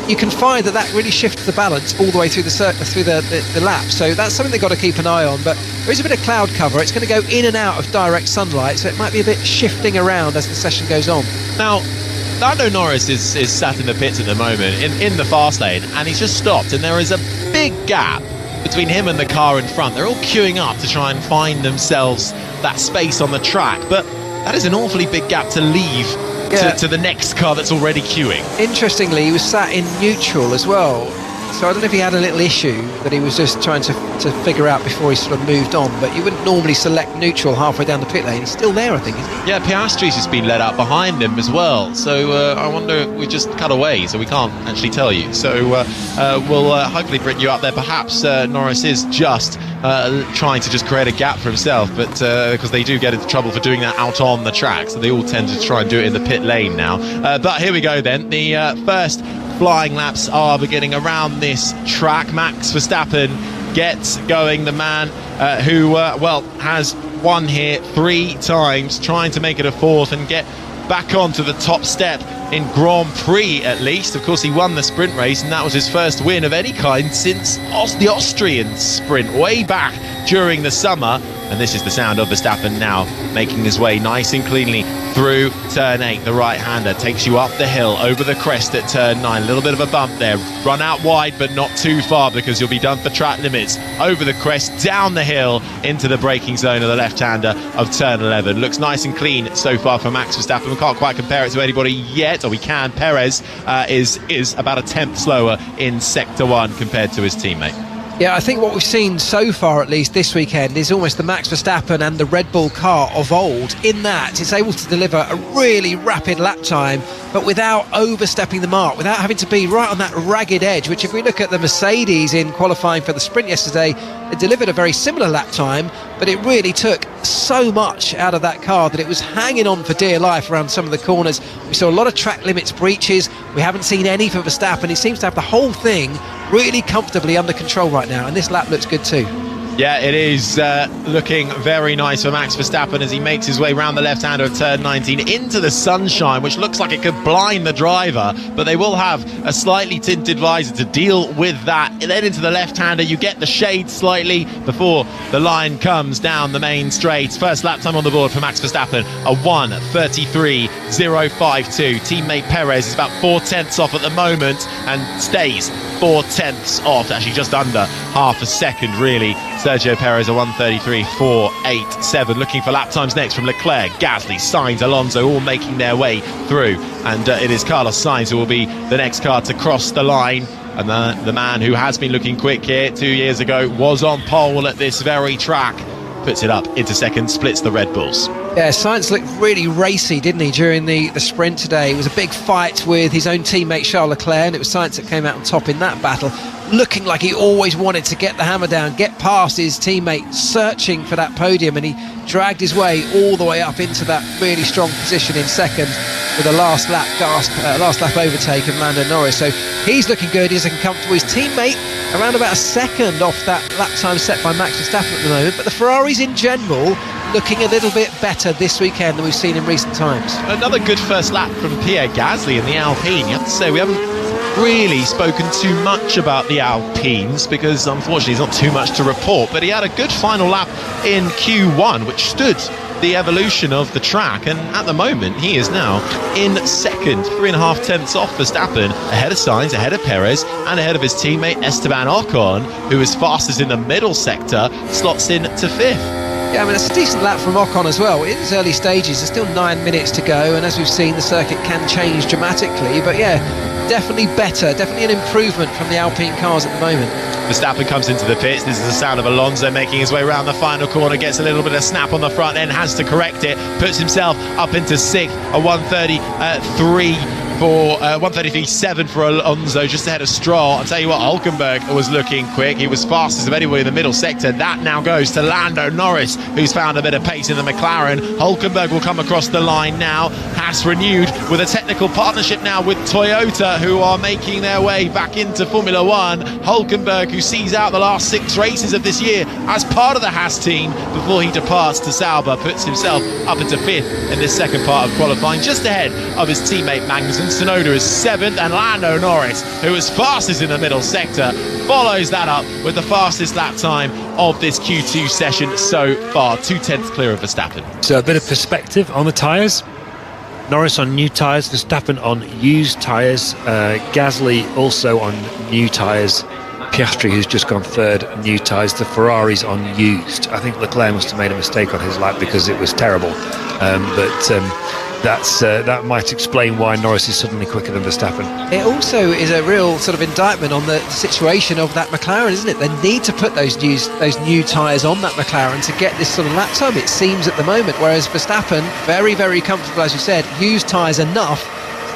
you can find that really shifts the balance all the way through the lap. So that's something they've got to keep an eye on. But there is a bit of cloud cover. It's going to go in and out of direct sunlight, so it might be a bit shifting around as the session goes on. Now, Lando Norris is sat in the pits at the moment in the fast lane, and he's just stopped, and there is a big gap between him and the car in front. They're all queuing up to try and find themselves that space on the track, but that is an awfully big gap to leave to the next car that's already queuing. Interestingly, he was sat in neutral as well, so I don't know if he had a little issue that he was just trying to figure out before he sort of moved on, but you wouldn't normally select neutral halfway down the pit lane. He's still there, I think, isn't he? Yeah, Piastri's just been let out behind him as well, so I wonder if we just cut away, so we can't actually tell you. So we'll hopefully bring you up there. Perhaps Norris is just trying to just create a gap for himself, but because they do get into trouble for doing that out on the track, so they all tend to try and do it in the pit lane now. But here we go then. The first flying laps are beginning around this track. Max Verstappen gets going, the man who has won here 3 times, trying to make it a 4th and get back onto the top step in Grand Prix at least. Of course, he won the sprint race, and that was his first win of any kind since the Austrian sprint way back during the summer. And this is the sound of Verstappen now making his way nice and cleanly through turn 8. The right-hander takes you up the hill over the crest at turn 9. A little bit of a bump there. Run out wide, but not too far, because you'll be done for track limits. Over the crest, down the hill into the braking zone of the left-hander of turn 11. Looks nice and clean so far for Max Verstappen. We can't quite compare it to anybody yet, or we can. Perez is about a 10th slower in Sector 1 compared to his teammate. Yeah, I think what we've seen so far, at least this weekend, is almost the Max Verstappen and the Red Bull car of old, in that it's able to deliver a really rapid lap time, but without overstepping the mark, without having to be right on that ragged edge, which if we look at the Mercedes in qualifying for the sprint yesterday, it delivered a very similar lap time, but it really took so much out of that car that it was hanging on for dear life around some of the corners. We saw a lot of track limits breaches. We haven't seen any for Verstappen. He seems to have the whole thing really comfortably under control right now, and this lap looks good too. Yeah, it is looking very nice for Max Verstappen as he makes his way round the left-hander of turn 19 into the sunshine, which looks like it could blind the driver, but they will have a slightly tinted visor to deal with that. And then into the left-hander, you get the shade slightly before the line comes down the main straight. First lap time on the board for Max Verstappen, a 1:33.052. Teammate Perez is about 4/10 off at the moment and stays 4/10 off, actually just under half a second really. Sergio Perez a 1:33.487. Looking for lap times next from Leclerc, Gasly, Sainz, Alonso, all making their way through, and it is Carlos Sainz who will be the next car to cross the line. And the man who has been looking quick here 2 years ago was on pole at this very track, puts it up into second, splits the Red Bulls. Yeah, Sainz looked really racy, didn't he, during the sprint today? It was a big fight with his own teammate Charles Leclerc, and it was Sainz that came out on top in that battle, looking like he always wanted to get the hammer down, get past his teammate, searching for that podium, and he dragged his way all the way up into that really strong position in second with a last lap overtake of Lando Norris. So he's looking good, he's looking comfortable. His teammate around about a second off that lap time set by Max Verstappen at the moment, but the Ferraris in general looking a little bit better this weekend than we've seen in recent times. Another good first lap from Pierre Gasly in the Alpine. You have to say we haven't really spoken too much about the Alpines because unfortunately there's not too much to report, but he had a good final lap in Q1 which stood the evolution of the track, and at the moment he is now in second, 3.5 off Verstappen, ahead of Sainz, ahead of Perez and ahead of his teammate Esteban Ocon, who is fastest in the middle sector, slots in to fifth. Yeah, I mean, it's a decent lap from Ocon as well. In its early stages, there's still 9 minutes to go, and as we've seen, the circuit can change dramatically. But yeah, definitely better, definitely an improvement from the Alpine cars at the moment. Verstappen comes into the pits. This is the sound of Alonso making his way around the final corner, gets a little bit of snap on the front end, has to correct it, puts himself up into sixth, a 1:33.7 for Alonso, just ahead of Stroll. I'll tell you what, Hülkenberg was looking quick. He was fastest of anyone in the middle sector. That now goes to Lando Norris, who's found a bit of pace in the McLaren. Hülkenberg will come across the line now. Haas renewed with a technical partnership now with Toyota, who are making their way back into Formula One. Hülkenberg, who sees out the last 6 races of this year as part of the Haas team before he departs to Sauber, puts himself up into 5th in this second part of qualifying, just ahead of his teammate Magnussen. Tsunoda is 7th, and Lando Norris, who is fastest in the middle sector, follows that up with the fastest lap time of this Q2 session so far, 2/10 clear of Verstappen. So a bit of perspective on the tyres. Norris on new tyres, Verstappen on used tyres, Gasly also on new tyres, Piastri, who's just gone third, new tyres, the Ferraris on used. I think Leclerc must have made a mistake on his lap because it was terrible, that might explain why Norris is suddenly quicker than Verstappen. It also is a real sort of indictment on the situation of that McLaren, isn't it? They need to put those new tyres on that McLaren to get this sort of lap time, it seems, at the moment, whereas Verstappen, very, very comfortable, as you said, used tyres enough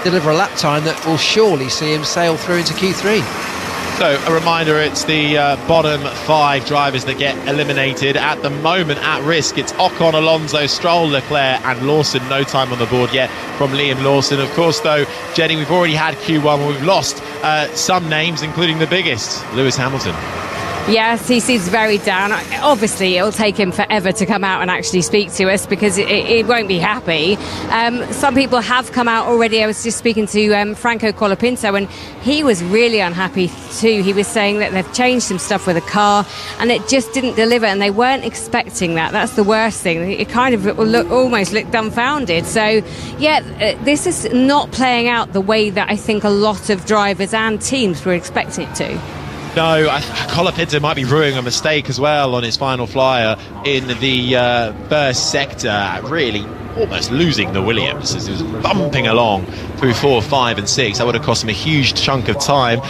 to deliver a lap time that will surely see him sail through into Q3. So a reminder, it's the bottom 5 drivers that get eliminated at the moment at risk. It's Ocon, Alonso, Stroll, Leclerc and Lawson. No time on the board yet from Liam Lawson. Of course, though, Jenny, we've already had Q1 where we've lost some names, including the biggest, Lewis Hamilton. Yes, he seems very down. Obviously, it'll take him forever to come out and actually speak to us because it won't be happy. Some people have come out already. I was just speaking to Franco Colapinto, and he was really unhappy too. He was saying that they've changed some stuff with the car and it just didn't deliver, and they weren't expecting that. That's the worst thing. It kind of almost looked dumbfounded. So, yeah, this is not playing out the way that I think a lot of drivers and teams were expecting it to. No, Colapinto might be ruining a mistake as well on his final flyer in the first sector, really almost losing the Williams as he was bumping along through 4, 5 and 6. That would have cost him a huge chunk of time.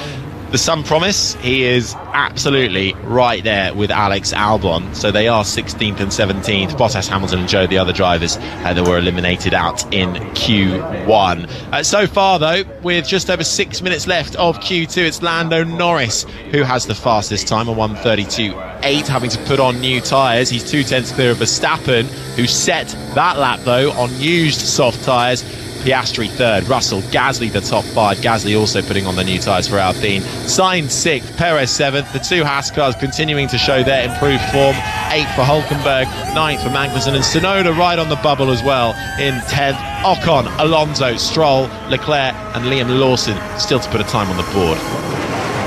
the Sun Promise, he is absolutely right there with Alex Albon. So they are 16th and 17th. Bottas, Hamilton and Zhou, the other drivers that were eliminated out in Q1. So far, though, with just over 6 minutes left of Q2, it's Lando Norris who has the fastest time, a 1:32.8, having to put on new tyres. He's 2/10 clear of Verstappen, who set that lap, though, on used soft tyres. Piastri third, Russell, Gasly the top five. Gasly also putting on the new tyres for Alpine. Sainz sixth, Perez seventh. The two Haas cars continuing to show their improved form. Eighth for Hulkenberg, ninth for Magnussen, and Tsunoda right on the bubble as well in 10th. Ocon, Alonso, Stroll, Leclerc and Liam Lawson still to put a time on the board.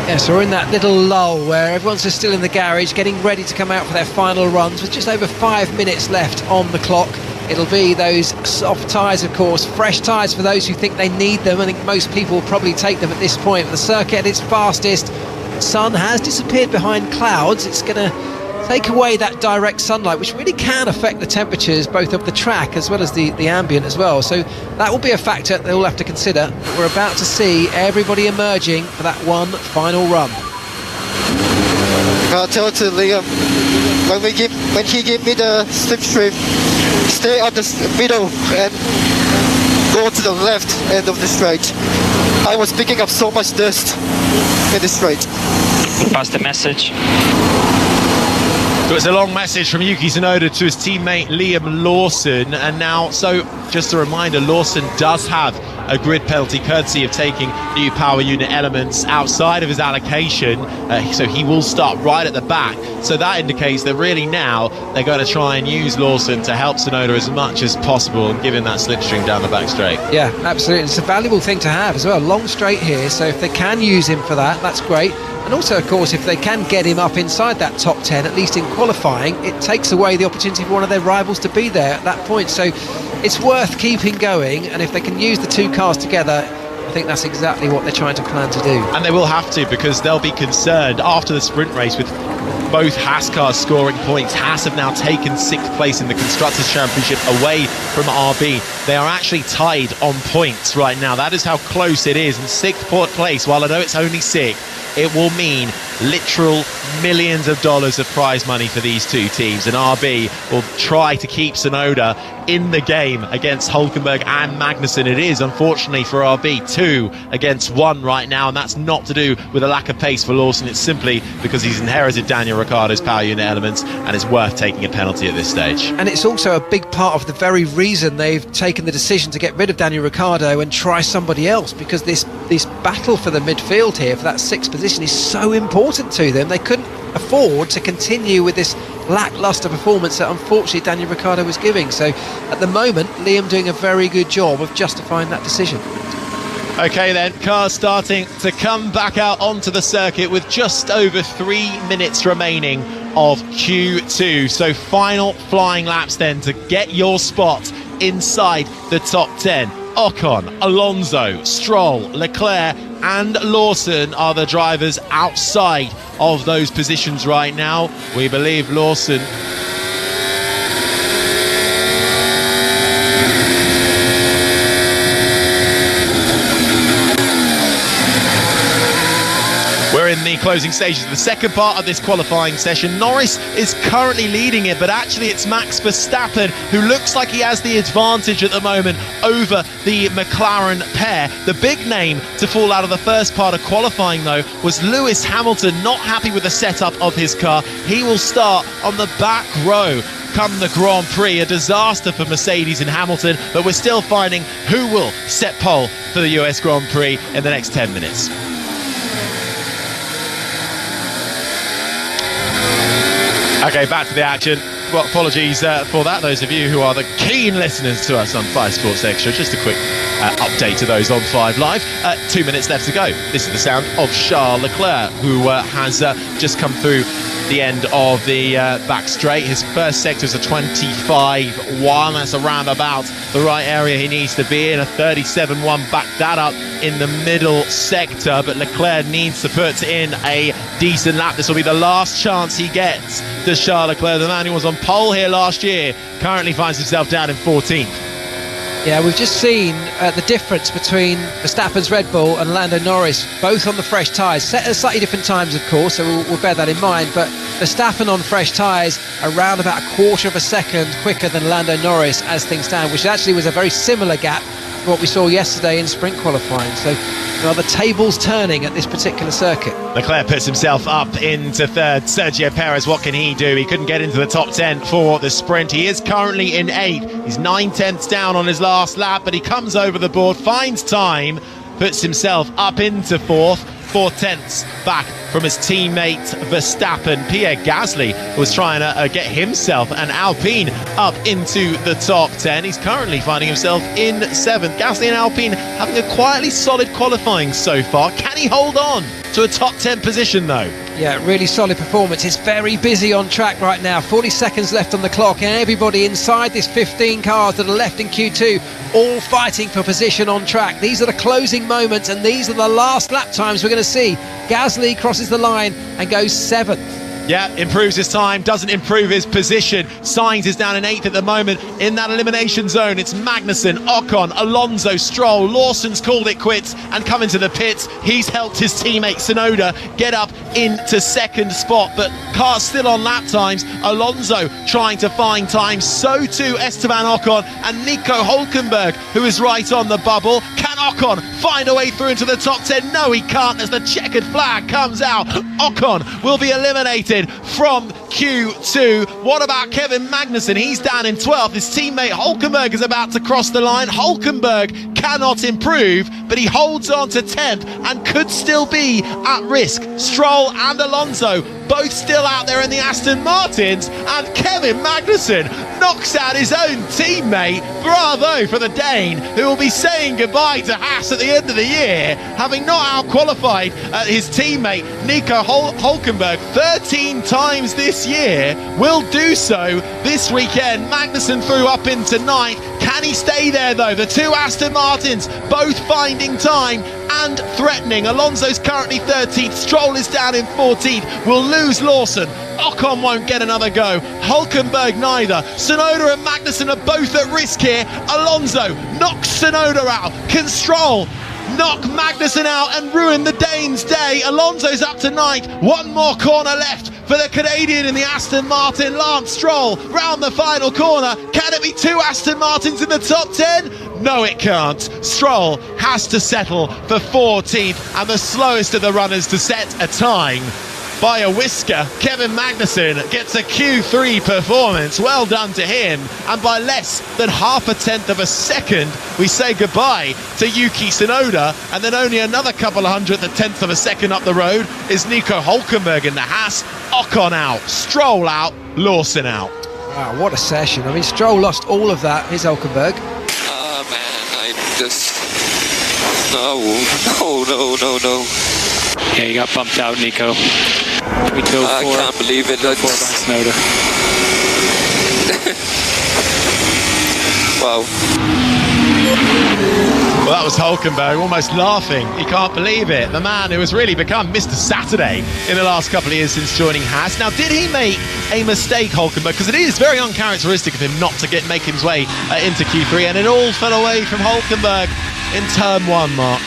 Yes, we're in that little lull where everyone's just still in the garage getting ready to come out for their final runs with just over 5 minutes left on the clock. It'll be those soft tyres, of course, fresh tyres for those who think they need them. I think most people will probably take them at this point. The circuit at its fastest, the sun has disappeared behind clouds. It's going to take away that direct sunlight, which really can affect the temperatures both of the track as well as the ambient as well. So that will be a factor that we'll have to consider. But we're about to see everybody emerging for that one final run. I'll tell to Liam, when he gave me the slipstream, stay on the middle and go to the left end of the straight. I was picking up so much dust in the straight. Pass the message. So it's a long message from Yuki Tsunoda to his teammate Liam Lawson. And now, so just a reminder, Lawson does have a grid penalty courtesy of taking new power unit elements outside of his allocation. So he will start right at the back. So that indicates that really now they're going to try and use Lawson to help Tsunoda as much as possible and give him that slipstream down the back straight. Yeah, absolutely. It's a valuable thing to have as well. Long straight here. So if they can use him for that, that's great. And also, of course, if they can get him up inside that top 10, at least in qualifying, it takes away the opportunity for one of their rivals to be there at that point. So it's worth keeping going. And if they can use the two cars together, I think that's exactly what they're trying to plan to do. And they will have to, because they'll be concerned after the sprint race with both Haas cars scoring points. Haas have now taken 6th place in the Constructors' Championship away from RB. They are actually tied on points right now. That is how close it is. And 6th place, while I know it's only 6th, it will mean literal millions of dollars of prize money for these two teams, and RB will try to keep Tsunoda in the game against Hulkenberg and Magnussen. It is, unfortunately for RB, 2 against 1 right now, and that's not to do with a lack of pace for Lawson. It's simply because he's inherited Daniel Ricciardo's power unit elements, and it's worth taking a penalty at this stage. And it's also a big part of the very reason they've taken the decision to get rid of Daniel Ricciardo and try somebody else, because this battle for the midfield here, for that 6th position, is so important to them. They couldn't afford to continue with this lacklustre performance that unfortunately Daniel Ricciardo was giving. So at the moment, Liam doing a very good job of justifying that decision. Okay then, cars starting to come back out onto the circuit with just over 3 minutes remaining of Q2. So final flying laps then to get your spot inside the top 10. Ocon, Alonso, Stroll, Leclerc and Lawson are the drivers outside of those positions right now. We believe Lawson We're in the closing stages of the second part of this qualifying session. Norris is currently leading it, but actually it's Max Verstappen who looks like he has the advantage at the moment over the McLaren pair. The big name to fall out of the first part of qualifying, though, was Lewis Hamilton, not happy with the setup of his car. He will start on the back row come the Grand Prix. A disaster for Mercedes and Hamilton, but we're still finding who will set pole for the US Grand Prix in the next 10 minutes. Okay, back to the action. Well, apologies for that, those of you who are the keen listeners to us on 5 Sports Extra. Just a quick update to those on 5 Live. 2 minutes left to go. This is the sound of Charles Leclerc, who has just come through the end of the back straight. His first sector is a 25.1. That's around about the right area he needs to be in. A 37.1 backed that up in the middle sector, but Leclerc needs to put in a decent lap. This will be the last chance he gets to Charles Leclerc. The man who was on pole here last year currently finds himself down in 14th. Yeah, we've just seen the difference between Verstappen's Red Bull and Lando Norris, both on the fresh tyres. Set at slightly different times, of course, so we'll bear that in mind. But Verstappen on fresh tyres, around about a quarter of a second quicker than Lando Norris as things stand, which actually was a very similar gap to what we saw yesterday in sprint qualifying. So, the table's turning at this particular circuit. Leclerc puts himself up into third. Sergio Perez, what can he do? He couldn't get into the top 10 for the sprint. He is currently in 8th. He's 9/10ths down on his last lap, but he comes over the board, finds time, puts himself up into 4th. 4/10ths back from his teammate Verstappen. Pierre Gasly was trying to get himself and Alpine up into the top 10. He's currently finding himself in 7th. Gasly and Alpine having a quietly solid qualifying so far. Can he hold on to a top 10 position though? Yeah, really solid performance. It's very busy on track right now. 40 seconds left on the clock, and everybody inside this 15 cars that are left in Q2, all fighting for position on track. These are the closing moments, and these are the last lap times we're going to see. Gasly crosses the line and goes 7th. Yeah, improves his time, doesn't improve his position. Sainz is down in 8th at the moment in that elimination zone. It's Magnussen, Ocon, Alonso, Stroll. Lawson's called it quits and come into the pits. He's helped his teammate Tsunoda get up into 2nd spot, but cars still on lap times. Alonso trying to find time. So too Esteban Ocon and Nico Hülkenberg, who is right on the bubble. Can Ocon find a way through into the top 10? No, he can't as the checkered flag comes out. Ocon will be eliminated from Q2. What about Kevin Magnussen? He's down in 12th. His teammate Hülkenberg is about to cross the line. Hülkenberg cannot improve, but he holds on to 10th and could still be at risk. Stroll and Alonso both still out there in the Aston Martins, and Kevin Magnussen knocks out his own teammate. Bravo for the Dane, who will be saying goodbye to Haas at the end of the year, having not out-qualified his teammate Nico Hülkenberg 13 times this year. Will do so this weekend. Magnussen threw up into 9th. Can he stay there though? The two Aston Martins both finding time and threatening. Alonso's currently 13th. Stroll is down in 14th. We'll lose Lawson. Ocon won't get another go. Hülkenberg neither. Tsunoda and Magnussen are both at risk here. Alonso knocks Tsunoda out. Can Stroll knock Magnussen out and ruin the Dane's day? Alonso's up to 9th. One more corner left for the Canadian in the Aston Martin. Lance Stroll round the final corner. Can it be two Aston Martins in the top 10? No, it can't. Stroll has to settle for 14th, and the slowest of the runners to set a time by a whisker. Kevin Magnussen gets a Q3 performance. Well done to him. And by less than half a tenth of a second, we say goodbye to Yuki Tsunoda. And then only another couple of hundredth, a tenth of a second up the road is Nico Hülkenberg in the Haas. Ocon out, Stroll out, Lawson out. Wow, what a session. I mean, Stroll lost all of that. Here's Hülkenberg. No. Yeah, you got bumped out, Nico. I can't believe it. Tsunoda. Wow. Well, that was Hülkenberg almost laughing. He can't believe it. The man who has really become Mr. Saturday in the last couple of years since joining Haas. Now, did he make a mistake, Hülkenberg? Because it is very uncharacteristic of him not to make his way into Q3, and it all fell away from Hülkenberg in turn 1, Mark.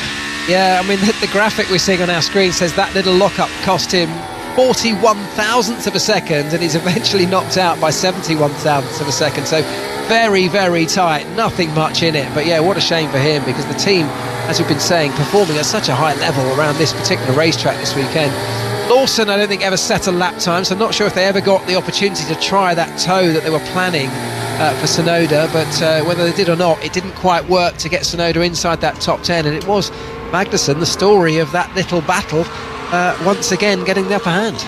Yeah, I mean, the graphic we're seeing on our screen says that little lockup cost him 41 thousandths of a second, and he's eventually knocked out by 71 thousandths of a second. So very, very tight, nothing much in it. But yeah, what a shame for him, because the team, as we've been saying, performing at such a high level around this particular racetrack this weekend. Lawson, I don't think, ever set a lap time, so I'm not sure if they ever got the opportunity to try that toe that they were planning for Tsunoda, but whether they did or not, it didn't quite work to get Tsunoda inside that top 10, and it was Magnussen, the story of that little battle, once again getting the upper hand.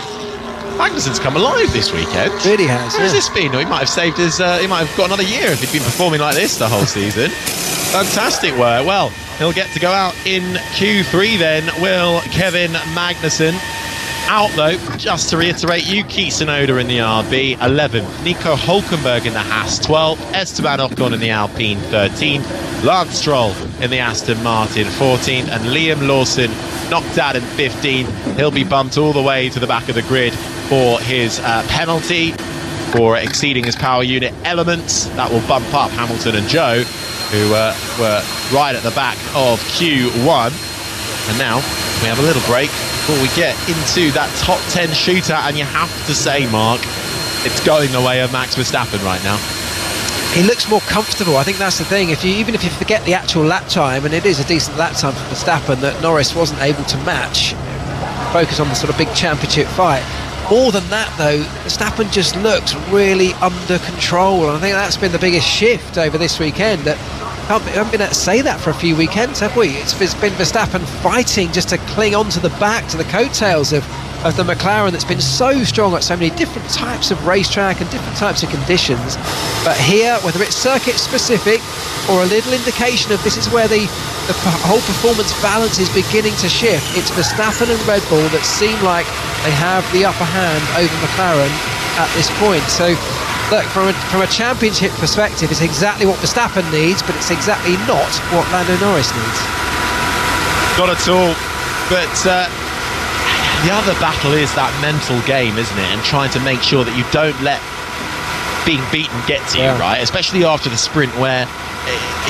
Magnussen's come alive this weekend. Really has. Where's this been? He might have saved his. He might have got another year if he'd been performing like this the whole season. Fantastic work. Well, he'll get to go out in Q3 then. Will Kevin Magnussen? Out though, just to reiterate, Yuki Tsunoda in the RB 11th, Nico Hülkenberg in the Haas 12th, Esteban Ocon in the Alpine 13th, Lance Stroll in the Aston Martin 14th, and Liam Lawson knocked out in 15th. He'll be bumped all the way to the back of the grid for his penalty. for exceeding his power unit elements. That will bump up Hamilton and Joe, who were right at the back of Q1. And now we have a little break before we get into that top 10 shootout. And you have to say, Mark, it's going the way of Max Verstappen right now. He looks more comfortable. I think that's the thing. Even if you forget the actual lap time, and it is a decent lap time for Verstappen that Norris wasn't able to match, focus on the sort of big championship fight. More than that, though, Verstappen just looks really under control, and I think that's been the biggest shift over this weekend. That we haven't been able to say that for a few weekends, have we? It's been Verstappen fighting just to cling on to the back, to the coattails of the McLaren that's been so strong at so many different types of racetrack and different types of conditions. But here, whether it's circuit specific or a little indication of this is where the whole performance balance is beginning to shift, it's Verstappen and Red Bull that seem like they have the upper hand over McLaren at this point. So look, from a championship perspective, it's exactly what Verstappen needs, but it's exactly not what Lando Norris needs. Not at all. But the other battle is that mental game, isn't it? And trying to make sure that you don't let being beaten get to you, right? Especially after the sprint where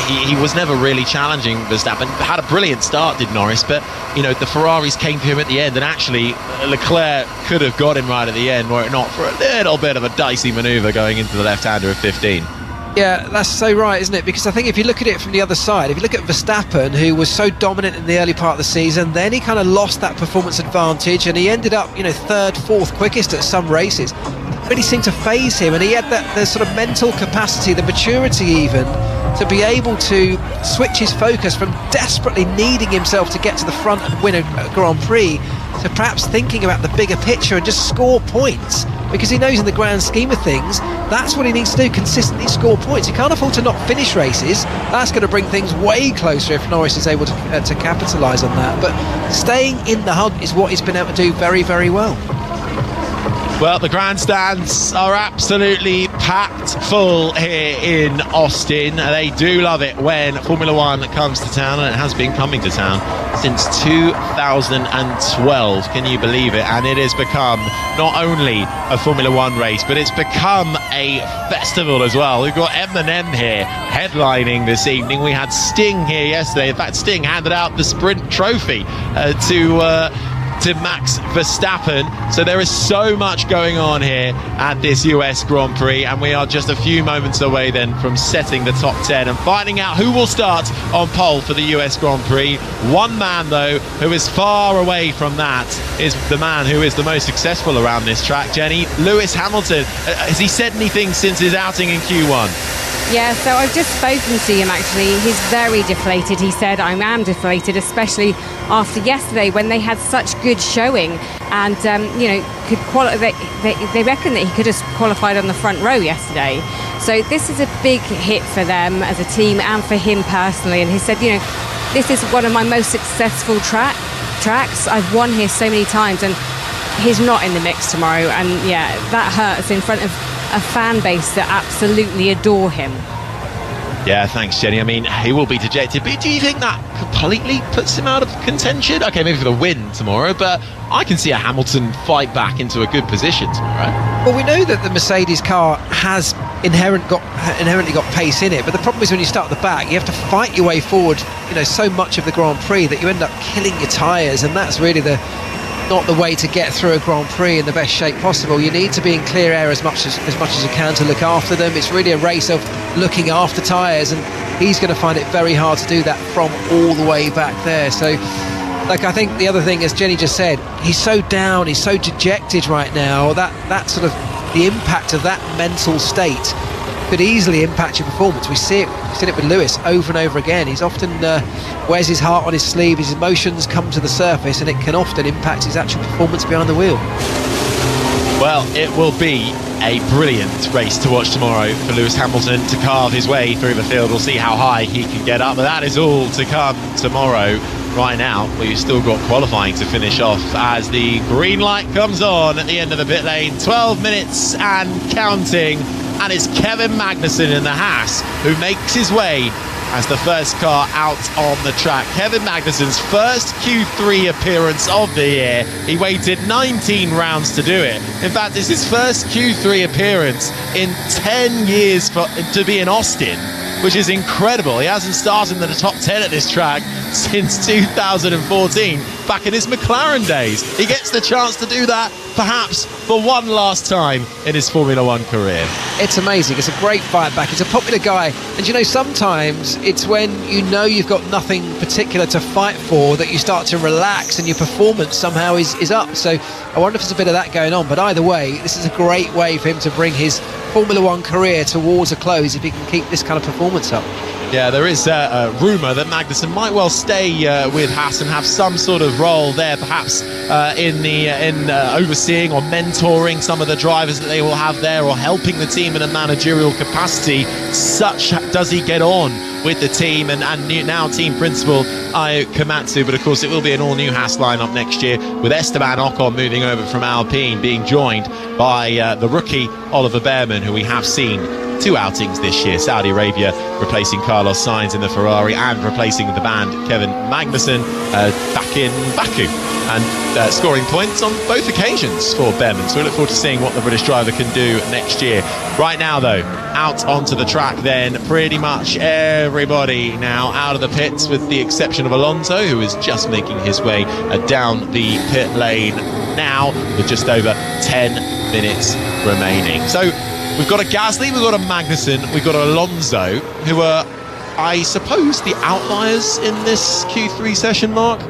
he was never really challenging Verstappen. Had a brilliant start, did Norris, but you know, the Ferraris came to him at the end, and actually Leclerc could have got him right at the end were it not for a little bit of a dicey manoeuvre going into the left-hander of 15. Yeah, that's so right, isn't it? Because I think if you look at it from the other side, if you look at Verstappen, who was so dominant in the early part of the season, then he kind of lost that performance advantage, and he ended up, you know, third, fourth quickest at some races. It really seemed to phase him, and he had the sort of mental capacity, the maturity even, to be able to switch his focus from desperately needing himself to get to the front and win a Grand Prix to perhaps thinking about the bigger picture and just score points, because he knows in the grand scheme of things that's what he needs to do, consistently score points. He can't afford to not finish races. That's going to bring things way closer if Norris is able to capitalise on that, but staying in the hunt is what he's been able to do very, very well. Well, the grandstands are absolutely packed full here in Austin. They do love it when Formula One comes to town, and it has been coming to town since 2012. Can you believe it? And it has become not only a Formula One race, but it's become a festival as well. We've got Eminem here headlining this evening. We had Sting here yesterday. In fact, Sting handed out the sprint trophy to Max Verstappen. So there is so much going on here at this US Grand Prix, and we are just a few moments away then from setting the top 10 and finding out who will start on pole for the US Grand Prix. One man though who is far away from that is the man who is the most successful around this track, Jenny, Lewis Hamilton. Has he said anything since his outing in Q1? Yeah, so I've just spoken to him actually. He's very deflated. He said, I am deflated, especially after yesterday when they had such good showing, and you know, could they reckon that he could have qualified on the front row yesterday. So this is a big hit for them as a team and for him personally. And he said, you know, this is one of my most successful tracks. I've won here so many times, and he's not in the mix tomorrow. And yeah, that hurts in front of a fan base that absolutely adore him. Yeah, thanks, Jenny. I mean, he will be dejected, but do you think that completely puts him out of contention? Okay, maybe for the win tomorrow, but I can see a Hamilton fight back into a good position tomorrow. Well, we know that the Mercedes car has inherently got pace in it, but the problem is when you start at the back, you have to fight your way forward, you know, so much of the Grand Prix that you end up killing your tyres, and that's really not the way to get through a Grand Prix in the best shape possible. You need to be in clear air as much as you can to look after them. It's really a race of looking after tyres, and he's going to find it very hard to do that from all the way back there. So, like, I think the other thing, as Jenny just said, he's so down, he's so dejected right now, that sort of the impact of that mental state could easily impact your performance. We've seen it with Lewis over and over again. He's often wears his heart on his sleeve, his emotions come to the surface, and it can often impact his actual performance behind the wheel. Well, it will be a brilliant race to watch tomorrow for Lewis Hamilton to carve his way through the field. We'll see how high he can get up, but that is all to come tomorrow. Right now, we've still got qualifying to finish off as the green light comes on at the end of the pit lane. 12 minutes and counting. And it's Kevin Magnussen in the Haas who makes his way as the first car out on the track. Kevin Magnussen's first Q3 appearance of the year. He waited 19 rounds to do it. In fact, it's his first Q3 appearance in 10 years to be in Austin, which is incredible. He hasn't started in the top 10 at this track since 2014, back in his McLaren days. He gets the chance to do that, perhaps for one last time in his Formula One career. It's amazing. It's a great fight back. He's a popular guy. And you know, sometimes it's when you know you've got nothing particular to fight for that you start to relax and your performance somehow is up. So I wonder if there's a bit of that going on. But either way, this is a great way for him to bring his Formula One career towards a close if he can keep this kind of performance up. Yeah, there is a rumour that Magnussen might well stay with Haas and have some sort of role there, perhaps in overseeing or mentoring some of the drivers that they will have there, or helping the team in a managerial capacity. Such does he get on with the team and now team principal Ayo Komatsu. But of course it will be an all-new Haas lineup next year, with Esteban Ocon moving over from Alpine, being joined by the rookie Oliver Bearman, who we have seen 2 outings this year. Saudi Arabia replacing Carlos Sainz in the Ferrari, and replacing the banned Kevin Magnussen back in Baku, and scoring points on both occasions for Bearman. So we look forward to seeing what the British driver can do next year. Right now though, out onto the track then, pretty much everybody now out of the pits, with the exception of Alonso, who is just making his way down the pit lane now, with just over 10 minutes remaining. So we've got a Gasly, we've got a Magnussen, we've got a Alonso, who are, I suppose, the outliers in this Q3 session, Mark?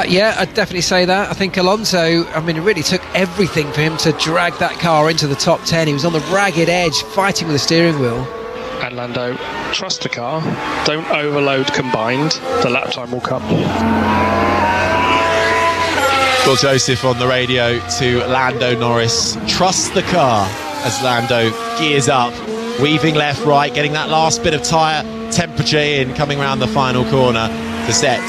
Yeah, I'd definitely say that. I think Alonso, I mean, it really took everything for him to drag that car into the top 10. He was on the ragged edge, fighting with the steering wheel. And Lando, trust the car, don't overload combined, the lap time will come. Bill Joseph on the radio to Lando Norris. Trust the car, as Lando gears up, weaving left, right, getting that last bit of tyre temperature in, coming around the final corner to set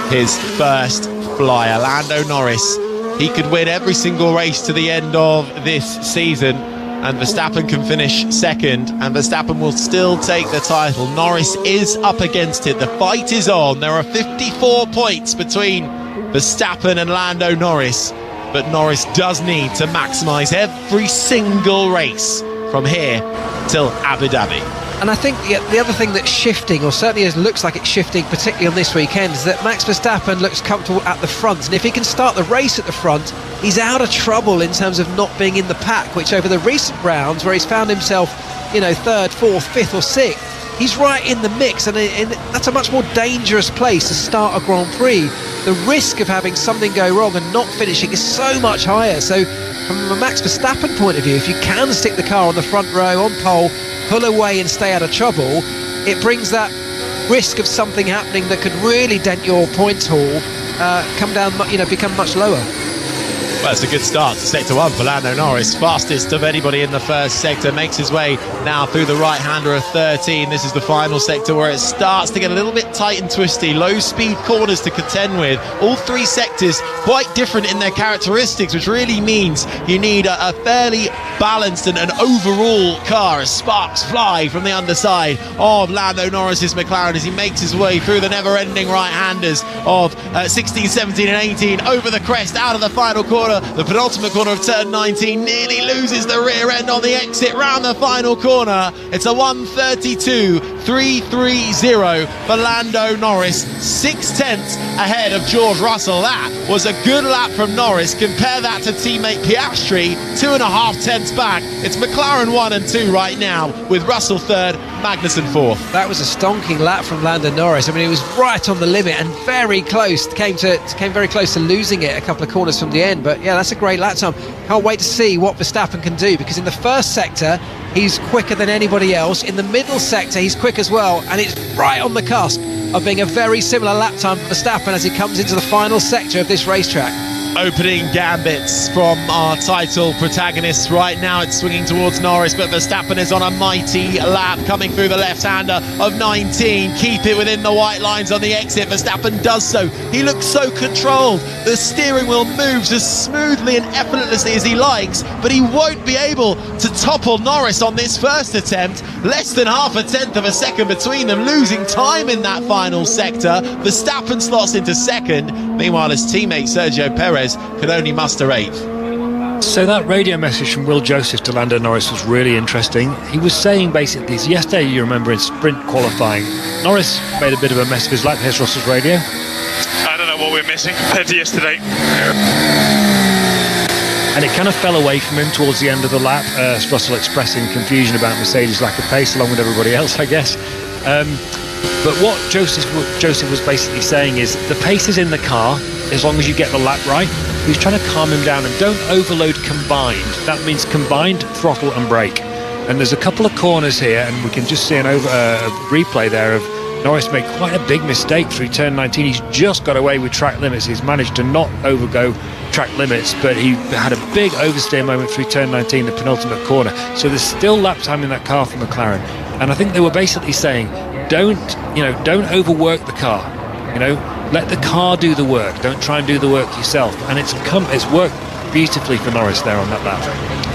his first flyer. Lando Norris, he could win every single race to the end of this season, and Verstappen can finish second, and Verstappen will still take the title. Norris is up against it. The fight is on. There are 54 points between Verstappen and Lando Norris, but Norris does need to maximise every single race from here till Abu Dhabi. And I think the other thing that's shifting, or certainly looks like it's shifting, particularly on this weekend, is that Max Verstappen looks comfortable at the front. And if he can start the race at the front, he's out of trouble in terms of not being in the pack, which over the recent rounds, where he's found himself, you know, 3rd, 4th, 5th or 6th, he's right in the mix, and that's a much more dangerous place to start a Grand Prix. The risk of having something go wrong and not finishing is so much higher. So from a Max Verstappen point of view, if you can stick the car on the front row, on pole, pull away and stay out of trouble, it brings that risk of something happening that could really dent your points haul come down, you know, become much lower. Well, it's a good start to sector 1 for Lando Norris. Fastest of anybody in the first sector, makes his way now through the right-hander of 13. This is the final sector where it starts to get a little bit tight and twisty. Low-speed corners to contend with. All 3 sectors quite different in their characteristics, which really means you need a fairly balanced and an overall car as sparks fly from the underside of Lando Norris's McLaren as he makes his way through the never-ending right-handers of 16, 17 and 18, over the crest, out of the final corner. The penultimate corner of turn 19, nearly loses the rear end on the exit round the final corner. It's a 1:32.330 for Lando Norris, 6/10 ahead of George Russell. That was a good lap from Norris. Compare that to teammate Piastri, 2.5 tenths back. It's McLaren 1 and 2 right now, with Russell 3rd, Magnussen 4th. That was a stonking lap from Lando Norris. I mean, he was right on the limit and very close, came very close to losing it a couple of corners from the end. But yeah, that's a great lap time. Can't wait to see what Verstappen can do, because in the first sector he's quicker than anybody else. In the middle sector he's quick as well, and it's right on the cusp of being a very similar lap time for Verstappen as he comes into the final sector of this racetrack. opening gambits from our title protagonists. Right now it's swinging towards Norris, but Verstappen is on a mighty lap coming through the left-hander of 19. Keep it within the white lines on the exit. Verstappen does so. He looks so controlled. The steering wheel moves as smoothly and effortlessly as he likes, but he won't be able to topple Norris on this first attempt. Less than half a tenth of a second between them, losing time in that final sector. Verstappen slots into second. Meanwhile, his teammate Sergio Perez could only muster 8th. So that radio message from Will Joseph to Lando Norris was really interesting. He was saying basically, yesterday, you remember in sprint qualifying, Norris made a bit of a mess of his lap. Here's Russell's radio. I don't know what we're missing compared to yesterday. And it kind of fell away from him towards the end of the lap, Russell expressing confusion about Mercedes' lack of pace, along with everybody else, I guess. But what Joseph was basically saying is the pace is in the car as long as you get the lap right. He was trying to calm him down and don't overload combined. That means combined throttle and brake. And there's a couple of corners here, and we can just see a replay there of Norris made quite a big mistake through turn 19. He's just got away with track limits. He's managed to not overgo track limits, but he had a big oversteer moment through turn 19, the penultimate corner. So there's still lap time in that car for McLaren. And I think they were basically saying, don't overwork the car. Let the car do the work. Don't try and do the work yourself. And it's worked beautifully for Norris there on that lap.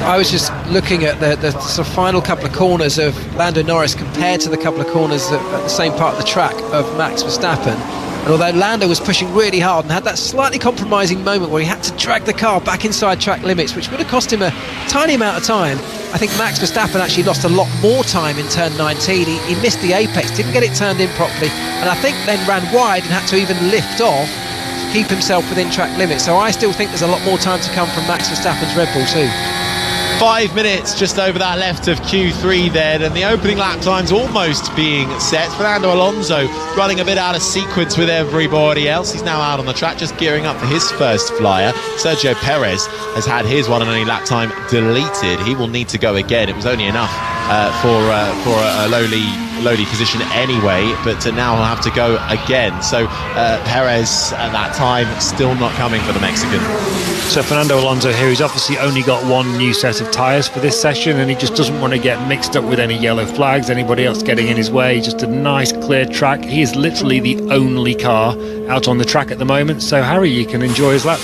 I was just looking at the sort of final couple of corners of Lando Norris compared to the couple of corners at the same part of the track of Max Verstappen. And although Lando was pushing really hard and had that slightly compromising moment where he had to drag the car back inside track limits, which would have cost him a tiny amount of time, I think Max Verstappen actually lost a lot more time in turn 19. He missed the apex, didn't get it turned in properly, and I think then ran wide and had to even lift off to keep himself within track limits. So I still think there's a lot more time to come from Max Verstappen's Red Bull too. 5 minutes just over that left of Q3 then, and the opening lap time's almost being set. Fernando Alonso running a bit out of sequence with everybody else. He's now out on the track just gearing up for his first flyer. Sergio Perez has had his one and only lap time deleted. He will need to go again. It was only enough for a lowly position anyway, but now he'll have to go again. So Perez at that time still not coming for the Mexican. So Fernando Alonso here, he's obviously only got one new set of tyres for this session, and he just doesn't want to get mixed up with any yellow flags, anybody else getting in his way. Just a nice clear track. He is literally the only car out on the track at the moment, so Harry, you can enjoy his lap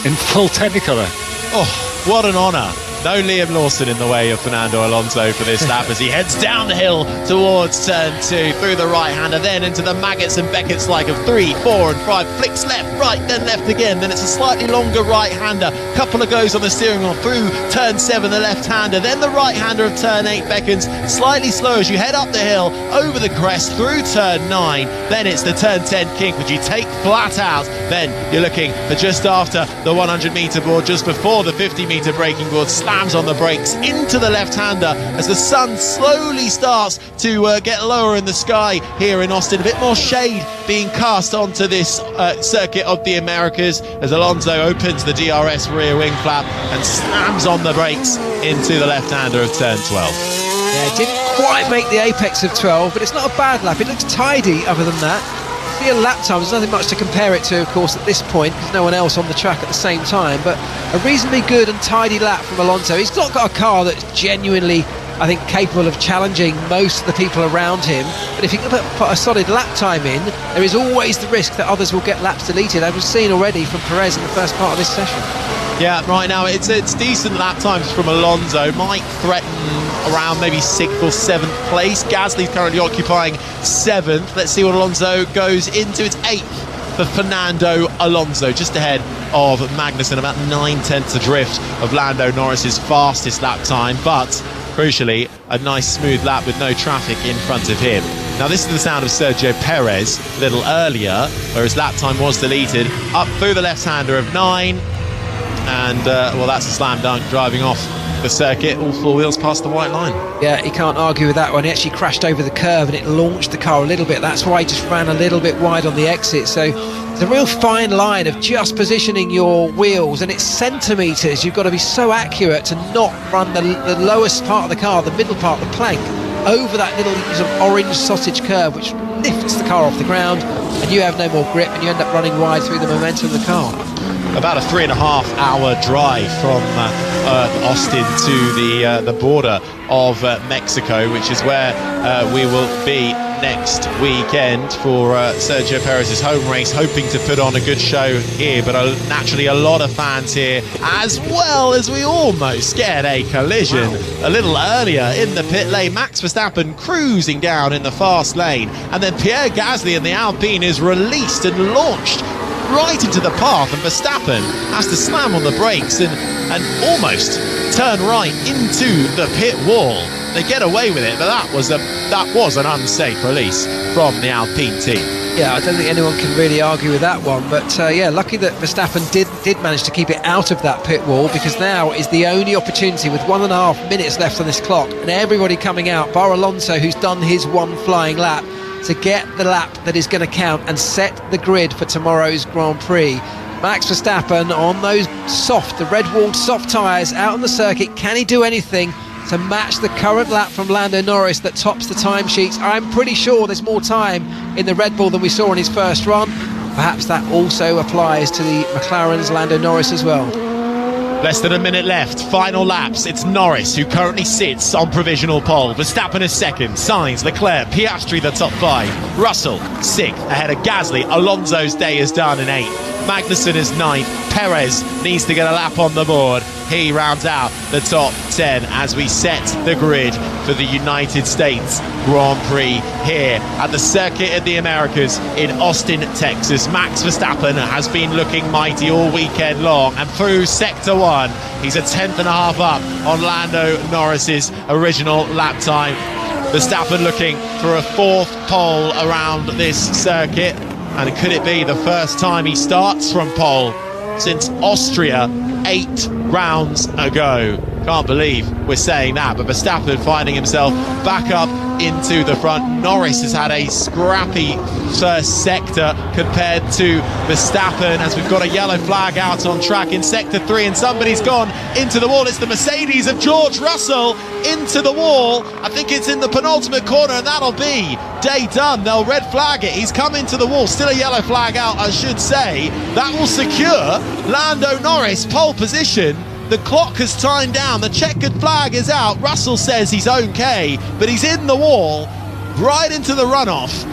in full Technicolor. Oh, what an honour. No Liam Lawson in the way of Fernando Alonso for this lap as he heads down the hill towards turn 2 through the right-hander, then into the Maggots and Beckett's like of 3, 4 and 5, flicks left, right, then left again, then it's a slightly longer right-hander, couple of goes on the steering wheel through turn 7, the left-hander, then the right-hander of turn 8 beckons, slightly slow as you head up the hill, over the crest, through turn 9, then it's the turn 10 kink, which you take flat out, then you're looking for just after the 100 metre board, just before the 50 metre braking board, slams on the brakes into the left-hander as the sun slowly starts to get lower in the sky here in Austin. A bit more shade being cast onto this circuit of the Americas as Alonso opens the DRS rear wing flap and slams on the brakes into the left-hander of turn 12. Yeah, didn't quite make the apex of 12, but it's not a bad lap. It looks tidy other than that. See a lap time, there's nothing much to compare it to, of course, at this point, because no one else on the track at the same time, but a reasonably good and tidy lap from Alonso. He's not got a car that's genuinely, I think, capable of challenging most of the people around him, but if he can put a solid lap time in, there is always the risk that others will get laps deleted, as we've seen already from Perez in the first part of this session. Yeah, right now it's decent lap times from Alonso, might threaten around maybe 6th or 7th place. Gasly's currently occupying 7th. Let's see what Alonso goes into. It's 8th for Fernando Alonso, just ahead of Magnussen, about 9/10 adrift of Lando Norris's fastest lap time, but crucially a nice smooth lap with no traffic in front of him. Now this is the sound of Sergio Perez a little earlier, where his lap time was deleted, up through the left-hander of 9, and well, that's a slam dunk, driving off the circuit, all 4 wheels past the white line. Yeah, he can't argue with that one. He actually crashed over the curve and it launched the car a little bit. That's why he just ran a little bit wide on the exit. So there's a real fine line of just positioning your wheels, and it's centimetres. You've got to be so accurate to not run the lowest part of the car, the middle part, the plank, over that little sort of orange sausage curve, which lifts the car off the ground, and you have no more grip and you end up running wide through the momentum of the car. about a 3.5-hour drive from Austin to the border of Mexico, which is where we will be next weekend for Sergio Perez's home race, hoping to put on a good show here, but naturally a lot of fans here, as well as we almost get a collision a little earlier in the pit lane. Max Verstappen cruising down in the fast lane, and then Pierre Gasly in the Alpine is released and launched right into the path, and Verstappen has to slam on the brakes and almost turn right into the pit wall. They get away with it, but that was an unsafe release from the Alpine team. Yeah, I don't think anyone can really argue with that one, but lucky that Verstappen did manage to keep it out of that pit wall, because now is the only opportunity with 1.5 minutes left on this clock and everybody coming out, bar Alonso, who's done his one flying lap, to get the lap that is going to count and set the grid for tomorrow's Grand Prix. Max Verstappen on those the red-walled soft tyres out on the circuit. Can he do anything to match the current lap from Lando Norris that tops the timesheets? I'm pretty sure there's more time in the Red Bull than we saw in his first run. Perhaps that also applies to the McLaren's Lando Norris as well. Less than a minute left, final laps. It's Norris who currently sits on provisional pole. Verstappen is second, Sainz, Leclerc, Piastri the top 5, Russell 6th ahead of Gasly. Alonso's day is done in 8th. Magnussen is 9th. Perez needs to get a lap on the board. He rounds out the top 10 as we set the grid for the United States Grand Prix here at the Circuit of the Americas in Austin, Texas. Max Verstappen has been looking mighty all weekend long, and through Sector 1, he's a 10th and a half up on Lando Norris's original lap time. Verstappen looking for a 4th pole around this circuit, and could it be the first time he starts from pole since Austria 8 rounds ago? Can't believe we're saying that, but Verstappen finding himself back up into the front. Norris has had a scrappy first sector compared to Verstappen, as we've got a yellow flag out on track in Sector 3, and somebody's gone into the wall. It's the Mercedes of George Russell into the wall. I think it's in the penultimate corner, and that'll be day done. They'll red flag it. He's come into the wall. Still a yellow flag out, I should say. That will secure Lando Norris pole position. The clock has timed down, the checkered flag is out. Russell says he's okay, but he's in the wall, right into the runoff,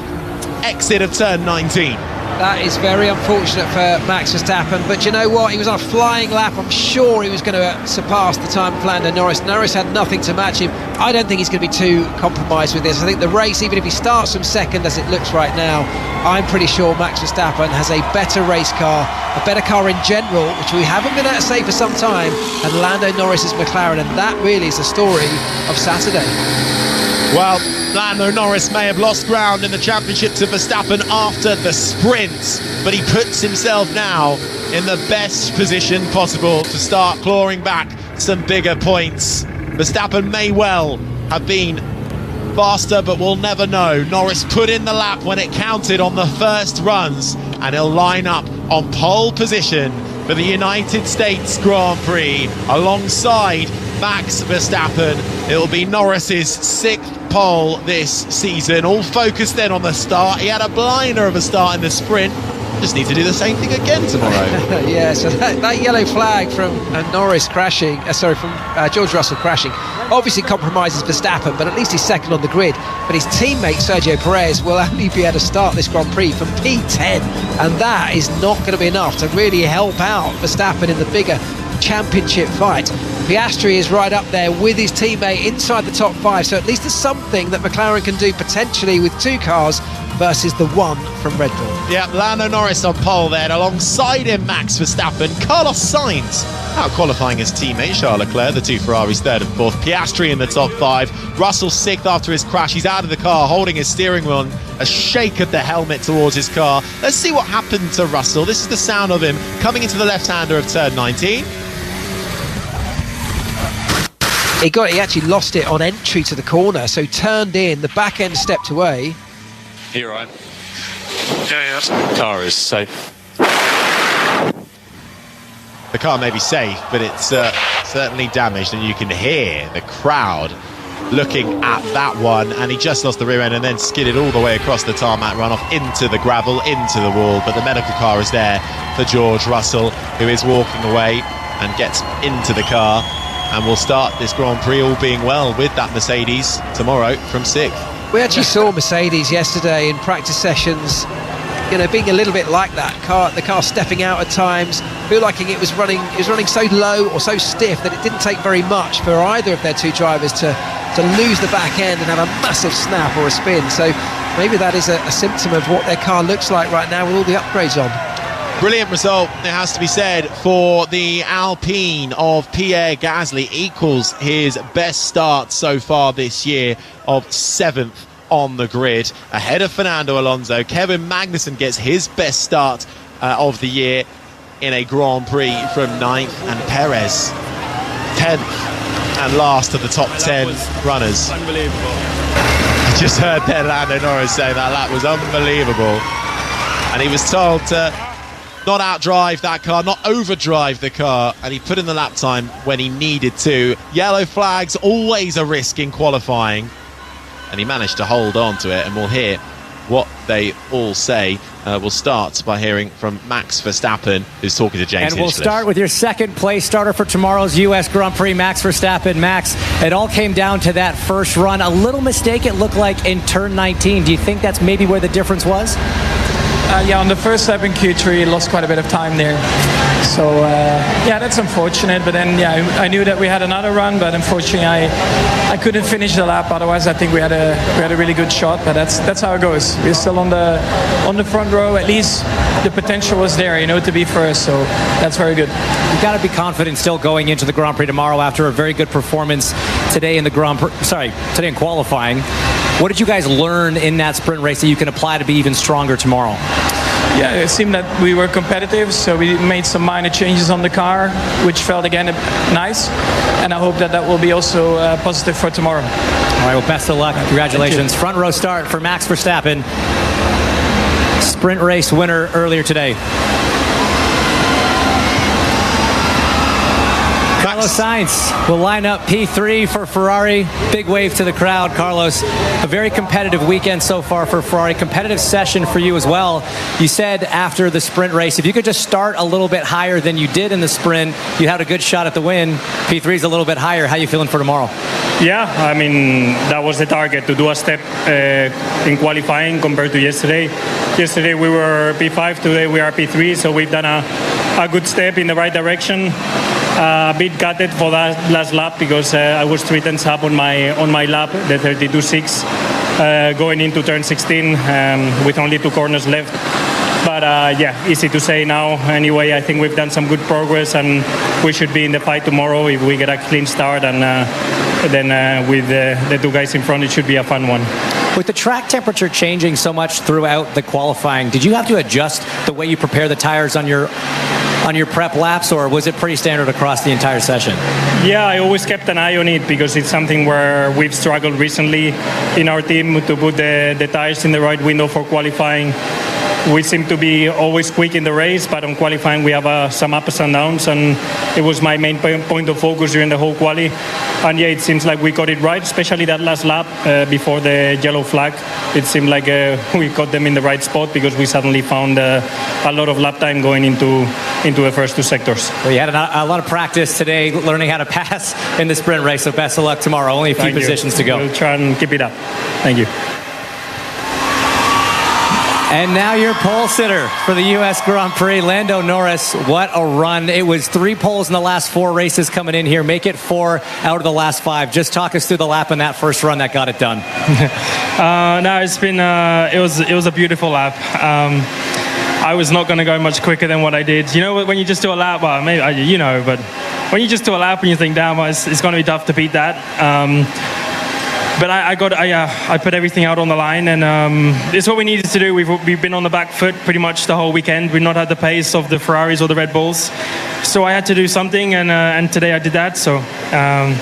exit of turn 19. That is very unfortunate for Max Verstappen, but you know what? He was on a flying lap. I'm sure he was going to surpass the time of Lando Norris. Norris had nothing to match him. I don't think he's going to be too compromised with this. I think the race, even if he starts from second as it looks right now, I'm pretty sure Max Verstappen has a better race car, a better car in general, which we haven't been able to say for some time, and Lando Norris's McLaren, and that really is the story of Saturday. Well, Lando Norris may have lost ground in the championship to Verstappen after the sprint, but he puts himself now in the best position possible to start clawing back some bigger points. Verstappen may well have been faster, but we'll never know. Norris put in the lap when it counted on the first runs, and he'll line up on pole position for the United States Grand Prix alongside Max Verstappen. It'll be Norris's 6th pole this season, all focused then on the start. He had a blinder of a start in the sprint. Just need to do the same thing again tomorrow. Yeah, so that yellow flag from Norris crashing, from George Russell crashing, obviously compromises Verstappen, but at least he's second on the grid. But his teammate Sergio Perez will only be able to start this Grand Prix from P10, and that is not going to be enough to really help out Verstappen in the bigger championship fight. Piastri is right up there with his teammate inside the top 5, so at least there's something that McLaren can do potentially with 2 cars versus the 1 from Red Bull. Yeah, Lando Norris on pole then, alongside him Max Verstappen. Carlos Sainz out qualifying his teammate Charles Leclerc, the 2 Ferraris 3rd and 4th. Piastri in the top 5. Russell 6th after his crash. He's out of the car holding his steering wheel and a shake of the helmet towards his car. Let's see what happened to Russell. This is the sound of him coming into the left-hander of turn 19. He actually lost it on entry to the corner, so turned in, the back end stepped away. You're right. Yeah. Car is safe. The car may be safe, but it's certainly damaged, and you can hear the crowd looking at that one, and he just lost the rear end and then skidded all the way across the tarmac, run off into the gravel, into the wall. But the medical car is there for George Russell, who is walking away and gets into the car, and will start this Grand Prix, all being well, with that Mercedes tomorrow from 6th. We actually saw Mercedes yesterday in practice sessions, you know, being a little bit like that. The car stepping out at times, feel like it was running so low or so stiff that it didn't take very much for either of their two drivers to lose the back end and have a massive snap or a spin. So maybe that is a symptom of what their car looks like right now with all the upgrades on. Brilliant result, it has to be said, for the Alpine of Pierre Gasly. Equals his best start so far this year of 7th on the grid, ahead of Fernando Alonso. Kevin Magnussen gets his best start of the year in a Grand Prix from 9th, and Perez 10th and last of the top 10 runners. Unbelievable. I just heard Lando Norris say that was unbelievable, and he was told to not outdrive that car, not overdrive the car, and he put in the lap time when he needed to. Yellow flags, always a risk in qualifying, and he managed to hold on to it, and we'll hear what they all say. We'll start by hearing from Max Verstappen, who's talking to James And we'll Hinchcliffe. start with your second place starter for tomorrow's U.S. Grand Prix, Max Verstappen. Max, it all came down to that first run. A little mistake, it looked like, in turn 19. Do you think that's maybe where the difference was? Yeah, on the first lap in Q3, lost quite a bit of time there. So, yeah, that's unfortunate. But then, yeah, I knew that we had another run, but unfortunately, I couldn't finish the lap. Otherwise, I think we had a really good shot. But that's how it goes. We're still on the front row. At least the potential was there, you know, to be first. So that's very good. You've got to be confident still going into the Grand Prix tomorrow after a very good performance today in the today in qualifying. What did you guys learn in that sprint race that you can apply to be even stronger tomorrow? Yeah, it seemed that we were competitive, so we made some minor changes on the car, which felt again nice, and I hope that will be also positive for tomorrow. All right, well, best of luck. Congratulations. Front row start for Max Verstappen, sprint race winner earlier today. Carlos Sainz will line up P3 for Ferrari. Big wave to the crowd, Carlos. A very competitive weekend so far for Ferrari. Competitive session for you as well. You said after the sprint race, if you could just start a little bit higher than you did in the sprint, you had a good shot at the win. P3 is a little bit higher. How are you feeling for tomorrow? Yeah, I mean, that was the target, to do a step in qualifying compared to yesterday. Yesterday we were P5, today we are P3, so we've done a good step in the right direction. A bit gutted for that last lap because I was 3 tenths up on my lap, the 32.6, going into turn 16 with only 2 corners left. But yeah, easy to say now. Anyway, I think we've done some good progress, and we should be in the fight tomorrow if we get a clean start. And then with the 2 guys in front, it should be a fun one. With the track temperature changing so much throughout the qualifying, did you have to adjust the way you prepare the tires on your prep laps, or was it pretty standard across the entire session? Yeah, I always kept an eye on it because it's something where we've struggled recently in our team to put the tires in the right window for qualifying. We seem to be always quick in the race, but on qualifying we have some ups and downs, and it was my main point of focus during the whole quali. And yeah, it seems like we got it right, especially that last lap before the yellow flag. It seemed like we got them in the right spot because we suddenly found a lot of lap time going into the first 2 sectors. Well, you had a lot of practice today learning how to pass in the sprint race, so best of luck tomorrow. Only a few positions to go. We'll try and keep it up. Thank you. And now your pole sitter for the U.S. Grand Prix, Lando Norris. What a run. It was 3 poles in the last 4 races coming in here. Make it 4 out of the last 5. Just talk us through the lap in that first run that got it done. No, it's been, it was a beautiful lap. I was not going to go much quicker than what I did. You know, when you just do a lap, well, maybe, you know, but when you just do a lap and you think, damn, it's going to be tough to beat that. But I put everything out on the line, and it's what we needed to do. We've been on the back foot pretty much the whole weekend. We've not had the pace of the Ferraris or the Red Bulls, so I had to do something, and today I did that. So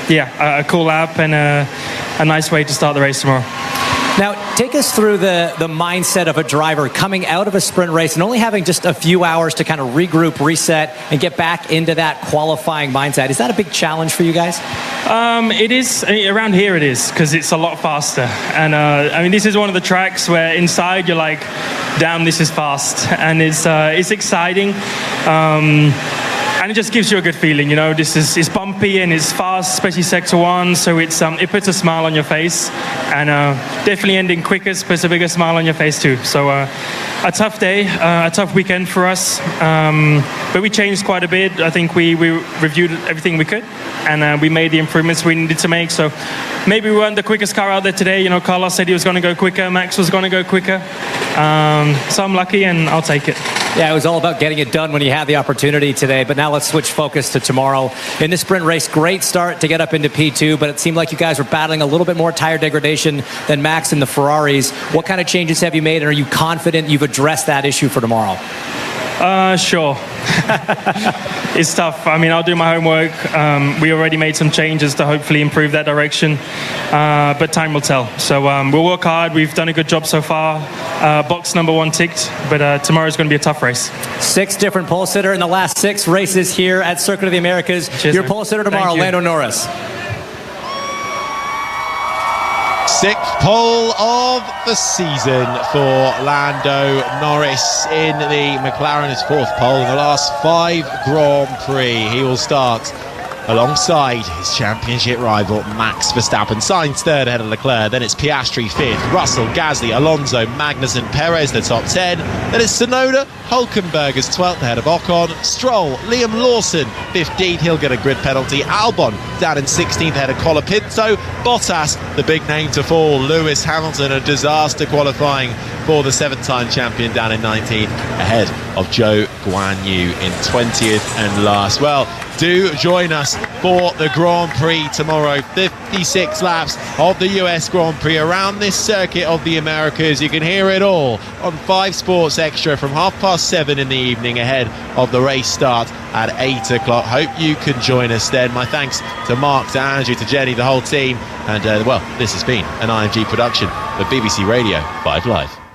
yeah, a cool lap and a nice way to start the race tomorrow. Now, take us through the mindset of a driver coming out of a sprint race and only having just a few hours to kind of regroup, reset, and get back into that qualifying mindset. Is that a big challenge for you guys? It is around here. It is because it's a lot faster, and I mean this is one of the tracks where inside you're like, damn, this is fast, and it's exciting. And it just gives you a good feeling, you know. It's bumpy and it's fast, especially sector 1. So it puts a smile on your face, and definitely ending quickest puts a bigger smile on your face too. So a tough day, a tough weekend for us, but we changed quite a bit. I think we reviewed everything we could, and we made the improvements we needed to make. So maybe we weren't the quickest car out there today. You know, Carlos said he was going to go quicker, Max was going to go quicker. So I'm lucky, and I'll take it. Yeah, it was all about getting it done when you had the opportunity today. But now let's switch focus to tomorrow. In this sprint race, great start to get up into P2, but it seemed like you guys were battling a little bit more tire degradation than Max and the Ferraris. What kind of changes have you made, and are you confident you've addressed that issue for tomorrow? Sure. It's tough. I mean, I'll do my homework. We already made some changes to hopefully improve that direction, but time will tell. So we'll work hard. We've done a good job so far. Box number 1 ticked, but tomorrow's going to be a tough race. 6 different pole sitter in the last 6 races here at Circuit of the Americas. Cheers, Your man. pole sitter tomorrow, Lando Norris. 6th pole of the season for Lando Norris in the McLaren. His 4th pole in the last 5 Grand Prix. He will start alongside his championship rival Max Verstappen. Sainz 3rd ahead of Leclerc. Then it's Piastri 5th, Russell, Gasly, Alonso, Magnussen, Perez the top 10. Then it's Tsunoda, Hulkenberg is 12th ahead of Ocon, Stroll, Liam Lawson 15th, he'll get a grid penalty. Albon down in 16th ahead of Colapinto. Bottas, the big name to fall. Lewis Hamilton, a disaster qualifying for the 7-time champion, down in 19th ahead of Zhou Guanyu in 20th and last. Well, do join us for the Grand Prix tomorrow. 56 laps of the US Grand Prix around this circuit of the Americas. You can hear it all on 5 Sports Extra from 7:30 in the evening ahead of the race start at 8 o'clock. Hope you can join us then. My thanks to Mark, to Andrew, to Jenny, the whole team. And, well, this has been an IMG production for BBC Radio 5 Live.